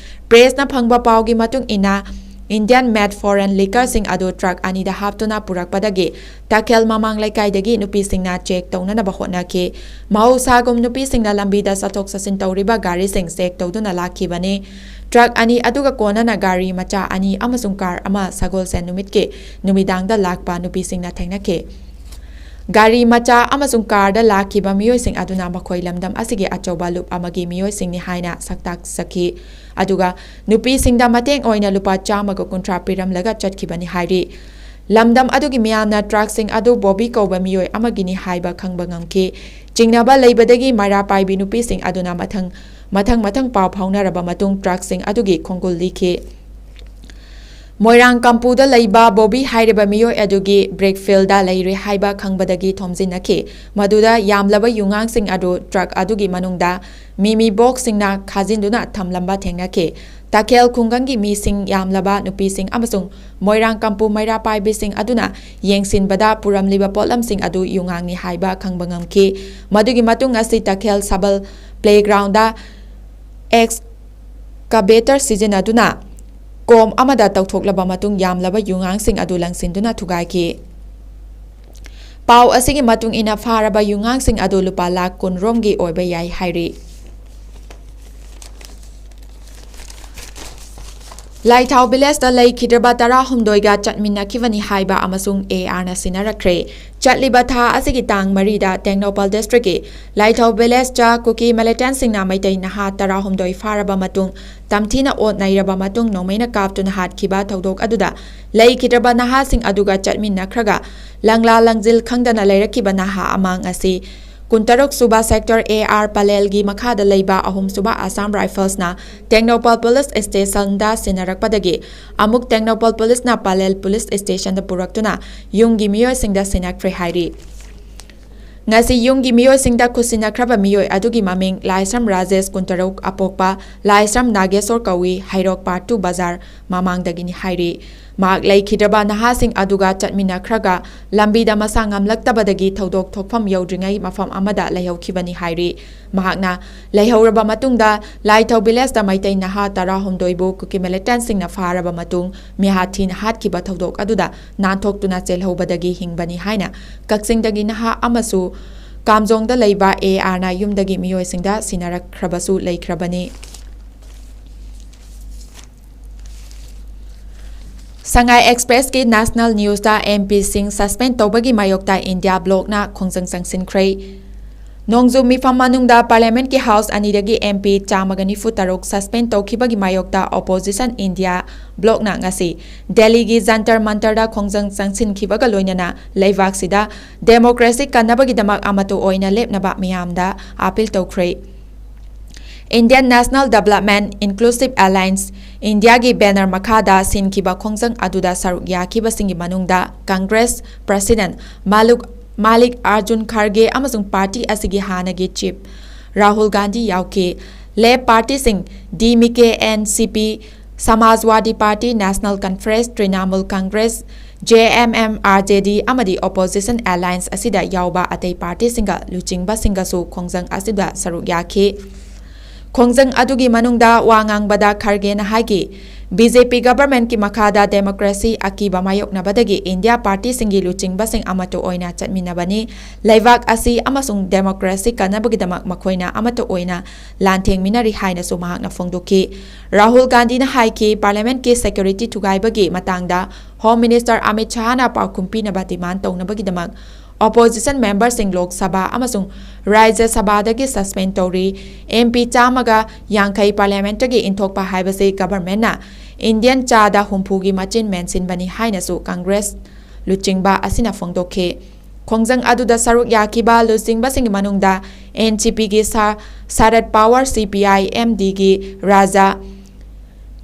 ꯄ꯭ꯔꯦꯁꯅ ꯐꯪꯕ ꯄꯥꯎꯒꯤ ꯃꯇꯨꯡ ꯏꯟꯅ ꯏꯟꯗꯤꯌꯟ ꯃꯦꯗ ꯐꯣꯔꯦꯟ ꯂꯤꯀꯔꯁꯤꯡ ꯑꯗꯨ ꯇ꯭ꯔꯛ ꯑꯅꯤꯗ ꯍꯥꯞꯇꯨꯅ ꯄꯨꯔꯛꯄꯗꯒꯤ ꯇꯈꯦꯜ ꯃꯃꯥꯡ ꯂꯩꯀꯥꯏꯗꯒꯤ ꯅꯨꯄꯤꯁꯤꯡꯅ ꯆꯦꯛ ꯇꯧꯅꯅꯕ ꯍꯣꯠꯅꯈꯤ꯫ ꯃꯍꯧꯁꯥꯒꯨꯝ ꯅꯨꯄꯤꯁꯤꯡꯅ ꯂꯝꯕꯤꯗ ꯆꯠꯊꯣꯛ ꯆꯠꯁꯤꯟ ꯇꯧꯔꯤꯕ ꯒꯥꯔꯤꯁꯤꯡ ꯆꯦꯛ ꯇꯧꯗꯨꯅ ꯂꯥꯛꯈꯤꯕꯅꯤ꯫ ꯇ꯭ꯔꯛ ꯑꯅꯤ ꯑꯗꯨꯒ ꯀꯣꯟꯅꯅ ꯒꯥꯔꯤ ꯃꯆꯥ ꯑꯅꯤ ꯑꯃꯁꯨꯡ ꯀꯥꯔ ꯑꯃ ꯁꯒꯣꯜꯁꯦꯟ ꯅꯨꯃꯤꯠꯀꯤ ꯅꯨꯃꯤꯗꯥꯡꯗ ꯂꯥꯛꯄ ꯅꯨꯄꯤꯁꯤꯡꯅ ꯊꯦꯡꯅꯈꯤ꯫ ꯒꯥꯔꯤ ꯃꯆꯥ ꯑꯃꯁꯨꯡ ꯀꯥꯔꯗ ꯂꯥꯛꯈꯤꯕ ꯃꯤꯑꯣꯏꯁꯤꯡ ꯑꯗꯨꯅ ꯃꯈꯣꯏ ꯂꯝꯗꯝ ꯑꯁꯤꯒꯤ ꯑꯆꯧꯕ ꯂꯨꯞ ꯑꯃꯒꯤ ꯃꯤꯑꯣꯏꯁꯤꯡꯅꯤ ꯍꯥꯏꯅ ꯁꯛꯇꯥꯛꯆꯈꯤ꯫ ꯑꯗꯨꯒ ꯅꯨꯄꯤꯁꯤꯡꯗ ꯃꯇꯦꯡ ꯑꯣꯏꯅ ꯂꯨꯄꯥ 150 ꯄꯤꯔꯝꯂꯒ ꯆꯠꯈꯤꯕꯅꯤ ꯍꯥꯏꯔꯤ꯫ ꯂꯝꯗꯝ ꯑꯗꯨꯒꯤ ꯃꯤꯌꯥꯝꯅ ꯇ꯭ꯔꯛꯁꯤꯡ ꯑꯗꯨ ꯕꯣꯕꯤ ꯀꯧꯕ ꯃꯤꯑꯣꯏ ꯑꯃꯒꯤꯅꯤ ꯍꯥꯏꯕ ꯈꯪꯕ ꯉꯝꯈꯤ꯫ ꯆꯤꯡꯅꯕ ꯂꯩꯕꯗꯒꯤ ꯃꯩꯔꯥ ꯄꯥꯏꯕꯤ ꯅꯨꯄꯤꯁꯤꯡ ꯑꯗꯨꯅ ꯃꯊꯪ ꯄꯥꯎ ꯐꯥꯎꯅꯔꯕ ꯃꯇꯨꯡ ꯇ꯭ꯔꯛꯁꯤꯡ ꯑꯗꯨꯒꯤ ꯈꯣꯡꯒꯨꯜ ꯂꯤꯈꯤ꯫ ꯃꯣꯏꯔꯥꯡ ꯀꯝꯄꯨꯗ ꯂꯩꯕ ꯕꯣꯕꯤ ꯍꯥꯏꯔꯤꯕ ꯃꯤꯑꯣꯏ ꯑꯗꯨꯒꯤ ꯕ꯭ꯔꯦꯛꯐꯤꯜꯗ ꯂꯩꯔꯦ ꯍꯥꯏꯕ ꯈꯪꯕꯗꯒꯤ ꯊꯣꯝꯖꯤꯟꯅꯈꯤ꯫ ꯃꯗꯨꯗ ꯌꯥꯝꯂꯕ ꯌꯨꯉꯥꯡꯁꯤꯡ ꯑꯗꯨ ꯇ꯭ꯔꯛ ꯑꯗꯨꯒꯤ ꯃꯅꯨꯡꯗ ꯃꯤꯃꯤ ꯕꯣꯛꯁꯁꯤꯡꯅ ꯈꯥꯖꯤꯟꯗꯨꯅ ꯊꯝꯂꯝꯕ ꯊꯦꯡꯅꯈꯤ꯫ ꯇꯈꯦꯜ ꯈꯨꯡꯒꯪꯒꯤ ꯃꯤꯁꯤꯡ ꯌꯥꯝꯂꯕ ꯅꯨꯄꯤꯁꯤꯡ ꯑꯃꯁꯨꯡ ꯃꯣꯏꯔꯥꯡ ꯀꯝꯄꯨ ꯃꯩꯔꯥ ꯄꯥꯏꯕꯤꯁꯤꯡ ꯑꯗꯨꯅ ꯌꯦꯡꯁꯤꯟꯕꯗ ꯄꯨꯔꯝꯂꯤꯕ ꯄꯣꯠꯂꯝꯁꯤꯡ ꯑꯗꯨ ꯌꯨꯉꯥꯡꯅꯤ ꯍꯥꯏꯕ ꯈꯪꯕ ꯉꯝꯈꯤ꯫ ꯃꯗꯨꯒꯤ ꯃꯇꯨꯡ ꯑꯁꯤ ꯇꯈꯦꯜ ꯁꯕꯜ ꯄ꯭ꯂꯦꯒ꯭ꯔꯥꯎꯟꯗ ꯑꯦꯛꯁꯀꯥꯚꯦꯇꯔ ꯁꯤꯖꯤꯟꯅꯗꯨꯅ ꯀꯣꯝ ꯑꯃꯗ ꯇꯧꯊꯣꯛꯂꯕ ꯃꯇꯨꯡ ꯌꯥꯝꯂꯕ ꯌꯨꯉꯥꯡꯁꯤꯡ ꯑꯗꯨ ꯂꯪꯁꯤꯟꯗꯨꯅ ꯊꯨꯒꯥꯏꯈꯤ꯫ ꯄꯥꯎ ꯑꯁꯤꯒꯤ ꯃꯇꯨꯡ ꯏꯟꯅ ꯐꯥꯔꯕ ꯌꯨꯉꯥꯡꯁꯤꯡ ꯑꯗꯨ ꯂꯨꯄꯥ ꯂꯥꯈ 10 ꯔꯣꯝꯒꯤ ꯑꯣꯏꯕ ꯌꯥꯏ ꯍꯥꯏꯔꯤ꯫ ꯂꯥꯏꯊꯥꯎ ꯚꯤꯂꯦꯖꯇ ꯂꯩꯈꯤꯗ꯭ꯔꯕ 18ꯒ ꯆꯠꯃꯤꯟꯅꯈꯤꯕꯅꯤ ꯍꯥꯏꯕ ꯑꯃꯁꯨꯡ ꯑꯦ.ꯑꯥꯔꯅ ꯁꯤꯟꯅꯔꯛꯈ꯭ꯔꯦ꯫ ꯆꯠꯂꯤꯕ ꯊꯥ ꯑꯁꯤꯒꯤ ꯇꯥꯡ 4ꯗ ꯇꯦꯡꯅꯧꯄꯜ ꯗꯤꯁꯇ꯭ꯔꯤꯛꯀꯤ ꯂꯥꯏꯊꯥꯎ ꯚꯤꯂꯦꯖꯇ ꯀꯨꯀꯤ ꯃꯤꯂꯤꯇꯦꯟꯠꯁꯤꯡꯅ ꯃꯩꯇꯩ ꯅꯍꯥ 18 ꯐꯥꯔꯕ ꯃꯇꯨꯡ ꯇꯝꯊꯤꯅ ꯑꯣꯠ ꯅꯩꯔꯕ ꯃꯇꯨꯡ ꯅꯣꯡꯃꯩꯅ ꯀꯥꯞꯇꯨꯅ ꯍꯥꯠꯈꯤꯕ ꯊꯧꯗꯣꯛ ꯑꯗꯨꯗ ꯂꯩꯈꯤꯗ꯭ꯔꯕ ꯅꯍꯥꯁꯤꯡ ꯑꯗꯨꯒ ꯆꯠꯃꯤꯟꯅꯈ꯭ꯔꯒ ꯂꯪꯂꯥ ꯂꯪꯖꯤꯜ ꯈꯪꯗꯅ ꯂꯩꯔꯛꯈꯤꯕ ꯅꯍꯥ ꯑꯃ ꯉꯁꯤ 23ꯁꯨꯕ ꯁꯦꯛꯇꯔ ꯑꯦ.ꯑꯥꯔ ꯄꯂꯦꯜꯒꯤ ꯃꯈꯥꯗ ꯂꯩꯕ 3ꯁꯨꯕ ꯑꯁꯥꯝ ꯔꯥꯏꯐꯜꯁꯅ ꯇꯦꯡꯅꯧꯄꯜ ꯄꯨꯂꯤꯁ ꯁ꯭ꯇꯦꯁꯟꯗ ꯁꯤꯟꯅꯔꯛꯄꯗꯒꯤ ꯑꯃꯨꯛ ꯇꯦꯡꯅꯧꯄꯜ ꯄꯨꯂꯤꯁꯅ ꯄꯂꯦꯜ ꯄꯨꯂꯤꯁ ꯁ꯭ꯇꯦꯁꯟꯗ ꯄꯨꯔꯛꯇꯨꯅ ꯌꯨꯝꯒꯤ ꯃꯤꯑꯣꯏꯁꯤꯡꯗ ꯁꯤꯟꯅꯈ꯭ꯔꯦ ꯍꯥꯏꯔꯤ꯫ ꯉꯁꯤ ꯌꯨꯝꯒꯤ ꯃꯤꯑꯣꯏꯁꯤꯡꯗ ꯈꯨꯠꯁꯤꯟꯅꯈ꯭ꯔꯕ ꯃꯤꯑꯣꯏ ꯑꯗꯨꯒꯤ ꯃꯃꯤꯡ ꯂꯥꯏꯁ꯭ꯔꯝ ꯔꯥꯖꯦꯁ 23 ꯑꯄꯣꯛꯄ ꯂꯥꯏꯁ꯭ꯔꯝ ꯅꯥꯒꯦꯁꯣꯔ ꯀꯧꯏ ꯍꯩꯔꯣꯛ ꯄꯥꯔꯠ 2 ꯕꯖꯥꯔ ꯃꯃꯥꯡꯗꯒꯤꯅꯤ ꯍꯥꯏꯔꯤ꯫ ꯃꯍꯥꯛ ꯂꯩꯈꯤꯗ꯭ꯔꯕ ꯅꯍꯥꯁꯤꯡ ꯑꯗꯨꯒ ꯆꯠꯃꯤꯟꯅꯈ꯭ꯔꯒ ꯂꯝꯕꯤꯗ ꯃꯁꯥ ꯉꯝꯂꯛꯇꯕꯗꯒꯤ ꯊꯧꯗꯣꯛ ꯊꯣꯛꯐꯝ ꯌꯧꯗ꯭ꯔꯤꯉꯩ ꯃꯐꯝ ꯑꯃꯗ ꯂꯩꯍꯧꯈꯤꯕꯅꯤ ꯍꯥꯏꯔꯤ꯫ ꯃꯍꯥꯛꯅ ꯂꯩꯍꯧꯔꯕ ꯃꯇꯨꯡꯗ ꯂꯥꯏꯊꯧ ꯚꯤꯂꯦꯖꯇ ꯃꯩꯇꯩ ꯅꯍꯥ 18ꯕꯨ ꯀꯨꯀꯤ ꯃꯤꯂꯤꯇꯦꯟꯠꯁꯤꯡꯅ ꯐꯥꯔꯕ ꯃꯇꯨꯡ ꯃꯤꯍꯥꯠꯊꯤꯅ ꯍꯥꯠꯈꯤꯕ ꯊꯧꯗꯣꯛ ꯑꯗꯨꯗ ꯅꯥꯟꯊꯣꯛꯇꯨꯅ ꯆꯦꯜꯍꯧꯕꯗꯒꯤ ꯍꯤꯡꯕꯅꯤ ꯍꯥꯏꯅ ꯀꯛꯆꯤꯡꯗꯒꯤ ꯅꯍꯥ ꯑꯃꯁꯨ ꯀꯥꯝꯖꯣꯡꯗ ꯂꯩꯕ ꯑꯦ.ꯑꯥꯔꯅ ꯌꯨꯝꯗꯒꯤ ꯃꯤꯑꯣꯏꯁꯤꯡꯗ ꯁꯤꯟꯅꯔꯛꯈ꯭ꯔꯕꯁꯨ ꯂꯩꯈ꯭ꯔꯕꯅꯤ꯫ ꯁꯉꯥꯏ ꯑꯦꯛꯁꯄ꯭ꯔꯦꯁꯀꯤ ꯅꯦꯁꯅꯦꯜ ꯅ꯭ꯌꯨꯖꯗ ꯑꯦꯝ.ꯄꯤꯁꯤꯡ ꯁꯁꯄꯦꯟ ꯇꯧꯕꯒꯤ ꯃꯥꯌꯣꯛꯇ ꯏꯟꯗꯤꯌꯥ ꯕ꯭ꯂꯣꯛꯅ ꯈꯣꯡꯖꯪ ꯆꯪꯁꯤꯟꯈ꯭ꯔꯦ꯫ ꯅꯣꯡꯖꯨ ꯃꯤꯐꯝ ꯃꯅꯨꯡꯗ ꯄꯥꯔꯂꯤꯌꯥꯃꯦꯟꯠꯀꯤ ꯍꯥꯎꯁ ꯑꯅꯤꯗꯒꯤ ꯑꯦꯝ.ꯄꯤ 194 ꯁꯁꯄꯦꯟ ꯇꯧꯈꯤꯕꯒꯤ ꯃꯥꯌꯣꯛꯇ ꯑꯣꯄꯣꯖꯤꯁꯟ ꯏꯟꯗꯤꯌꯥ ꯕ꯭ꯂꯣꯛꯅ ꯉꯁꯤ ꯗꯦꯜꯂꯤꯒꯤ ꯖꯟꯇꯔ ꯃꯟꯇꯔꯗ ꯈꯣꯡꯖꯪ ꯆꯪꯁꯤꯟꯈꯤꯕꯒ ꯂꯣꯏꯅꯅ ꯂꯩꯕꯥꯛꯁꯤꯗ ꯗꯦꯃꯣꯀ꯭ꯔꯦꯁꯤ ꯀꯟꯅꯕꯒꯤꯗꯃꯛ ꯑꯃꯠꯇ ꯑꯣꯏꯅ ꯂꯦꯞꯅꯕ ꯃꯤꯌꯥꯝꯗ ꯑꯥꯄꯤꯜ ꯇꯧꯈ꯭ꯔꯦ꯫ Indian national development inclusive alliance ꯏꯟꯗꯤꯌꯥꯒꯤ ꯕꯦꯅꯔ ꯃꯈꯥꯗ ꯁꯤꯟꯈꯤꯕ ꯈꯣꯡꯖꯪ ꯑꯗꯨꯗ ꯁꯔꯨꯛ ꯌꯥꯈꯤꯕꯁꯤꯡꯒꯤ ꯃꯅꯨꯡꯗ Congress president Mallikarjun Kharge ꯑꯃꯁꯨꯡ ꯄꯥꯔꯇꯤ ꯑꯁꯤꯒꯤ ꯍꯥꯟꯅꯒꯤ ꯆꯤꯐ ꯔꯥꯍꯨꯜ ꯒꯥꯟꯙꯤ ꯌꯥꯎꯈꯤ꯫ ꯂꯦꯞ ꯄꯥꯔꯇꯤꯁꯤꯡ DMK NCP Samajwadi party national conference Trinamool Congress JMM-RJD ꯑꯃꯗꯤ ꯑꯣꯄꯣꯖꯤꯁꯟ ꯑꯦꯂꯥꯏꯟꯁ ꯑꯁꯤꯗ ꯌꯥꯎꯕ ꯑꯇꯩ ꯄꯥꯔꯇꯤꯁꯤꯡꯒ ꯂꯨꯆꯤꯡꯕꯁꯤꯡꯒꯁꯨ ꯈꯣꯡꯖꯪ ꯑꯁꯤꯗ ꯁꯔꯨꯛ ꯌꯥꯈꯤ꯫ ꯈꯣꯡꯖꯪ ꯑꯗꯨꯒꯤ ꯃꯅꯨꯡꯗ ꯋꯥ ꯉꯥꯡꯕꯗ ꯈꯥꯔꯒꯦꯅ ꯍꯥꯏꯈꯤ ꯕꯤ.ꯖꯦ.ꯄꯤ ꯒꯚꯔꯟꯃꯦꯟꯠꯀꯤ ꯃꯈꯥꯗ ꯗꯦꯃꯣꯀ꯭ꯔꯦꯁꯤ ꯑꯀꯤꯕ ꯃꯥꯌꯣꯛꯅꯕꯗꯒꯤ ꯏꯟꯗꯤꯌꯥ ꯄꯥꯔꯇꯤꯁꯤꯡꯒꯤ ꯂꯨꯆꯤꯡꯕꯁꯤꯡ ꯑꯃꯠꯇ ꯑꯣꯏꯅ ꯆꯠꯃꯤꯟꯅꯕꯅꯤ꯫ ꯂꯩꯕꯥꯛ ꯑꯁꯤ ꯑꯃꯁꯨꯡ ꯗꯦꯃꯣꯀ꯭ꯔꯦꯁꯤ ꯀꯟꯅꯕꯒꯤꯗꯃꯛ ꯃꯈꯣꯏꯅ ꯑꯃꯠꯇ ꯑꯣꯏꯅ ꯂꯥꯟꯊꯦꯡꯃꯤꯟꯅꯔꯤ ꯍꯥꯏꯅꯁꯨ ꯃꯍꯥꯛꯅ ꯐꯣꯡꯗꯣꯛꯈꯤ꯫ ꯔꯥꯍꯨꯜ ꯒꯥꯟꯙꯤꯅ ꯍꯥꯏꯈꯤ ꯄꯥꯔꯂꯤꯌꯥꯃꯦꯟꯠꯀꯤ ꯁꯦꯀ꯭ꯌꯨꯔꯤꯇꯤ ꯊꯨꯒꯥꯏꯕꯒꯤ ꯃꯇꯥꯡꯗ ꯍꯣꯝ ꯃꯤꯅꯤꯁꯇꯔ ꯑꯃꯤꯠ ꯁꯥꯍꯅ ꯄꯥꯎꯈꯨꯝ ꯄꯤꯅꯕ ꯗꯤꯃꯥꯟꯗ ꯇꯧꯅꯕꯒꯤꯗꯃꯛ opposition member sing Lok Sabha amasung Rajya Sabha dagi suspend tori MP chamaga yankai parliament gi inthokpa haibase government na Indian chada humpugi machin mention bani haina su Congress luchingba asina phongdokhe khongjang aduda saruk yakiba luchingba sing manungda NCP gi Sarat Power CPI MD gi Raja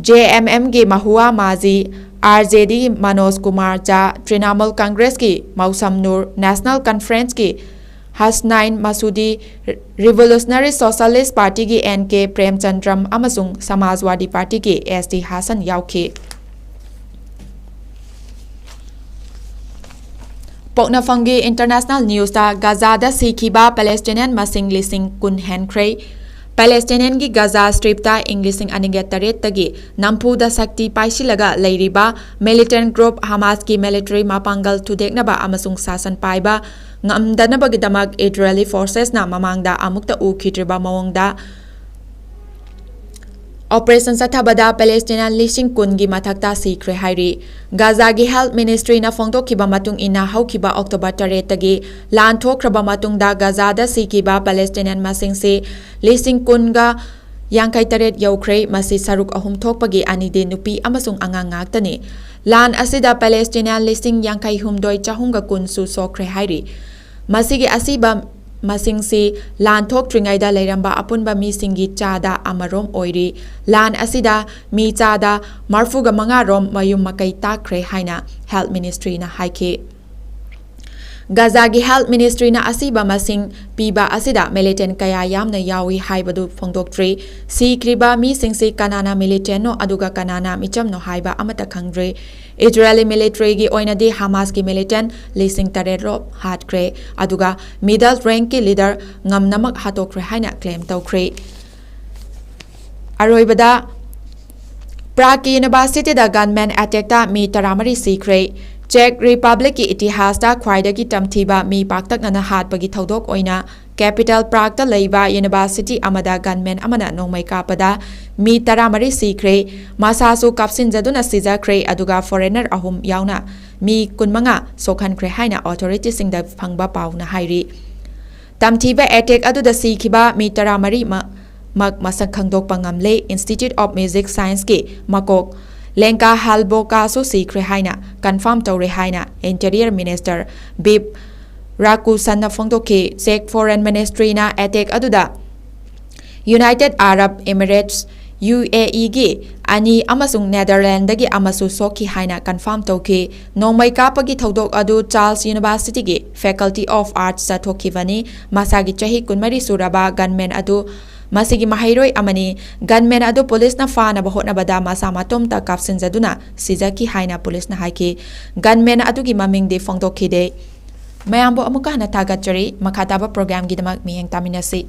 JMM gi Mahua Mazi RJD Manoj Kumar Jha Trinamool Congress ki Mausam Nur National Conference ki Hasnain Masudi Revolutionary Socialist Party ki NK Premchandram amasung Samajwadi Party ki SD Hassan yaukhi Poknafangi International News ta Gaza da sikhiba Palestinian masing lising kun henkhrei Palestinian gi Gaza Strip ta Englising aniget tagi nampu da sakti paisilaga leiriba militant group Hamas ki military mapangal tudeknaba amasung sasan paiba ngamdanaba gidamak Israeli forces na mamangda amukta ukhitriba mawongda Operation Sathabada Palestinian lising kun gi mathakta sikre hairi Gaza gi Health Ministry na phongdokhiba matung ina haukiba October 3 tagi lan thokraba matung da Gaza da sikiba Palestinian masing se lising kun ga yankai taret yaukhrei masi saruk ahum thokpagi anide nupi amasung angang ngaktani lan asida Palestinian lising yankai humdoi chahunga kun su sokre hairi masigi asiba masingsi lan thok tringaida leiramba apunba mi singi chada amarom oiri lan asida mi chada marfuga manga rom mayum makai takre haina Health Ministry na haike Gaza gi Health Ministry na asiba masing piba asida militant kaya yamna yawi haibadu phongdoktri si kriba mi singsi kanana militant no aduga kanana micham no haiba amata khangre Israeli military gi oinadi Hamas ki militant lising tarero hatkre aduga middle rank ki leader ngamnamak hatokre haina claim tawkre aroibada Prague University da gunman attack ta mi taramari sikre Czech Republic ki itihas da khwaidagi tamthiba mi paktaknana hatpagi thodok oina capital Prague ta leiba university amada gunman amana nongmai kapada mi taramari sikre masasu kapsin jaduna sijakre aduga foreigner ahum yauna mi kunmanga sokhan kre haina authority singda phangba pauna hairi tamthiba attack aduda sikhiba mi taramari mak masak khangdok pangamle Institute of Music Science ki makok Lenka Halboka so sikre haina confirm tawre haina Interior Minister Bib Rakusanna phongdokhe Czech Foreign Ministry na attack aduda United Arab Emirates UAE gi ani amasung Netherlands dagi amasu sokhi haina confirm tawkhe nongmai kapagi thodok adu Charles University gi Faculty of Arts sa thokhivani masagi chahi kunmari suraba gunman adu Masigi mahairoi amani gunman adu police na fa na bahot na bada masa matom ta kapsin jaduna sijaki haina police na haiki gunman adu gi maming de phongdokhe de mayambo amuka na tagat jari makhataba program gi damak miheng taminasi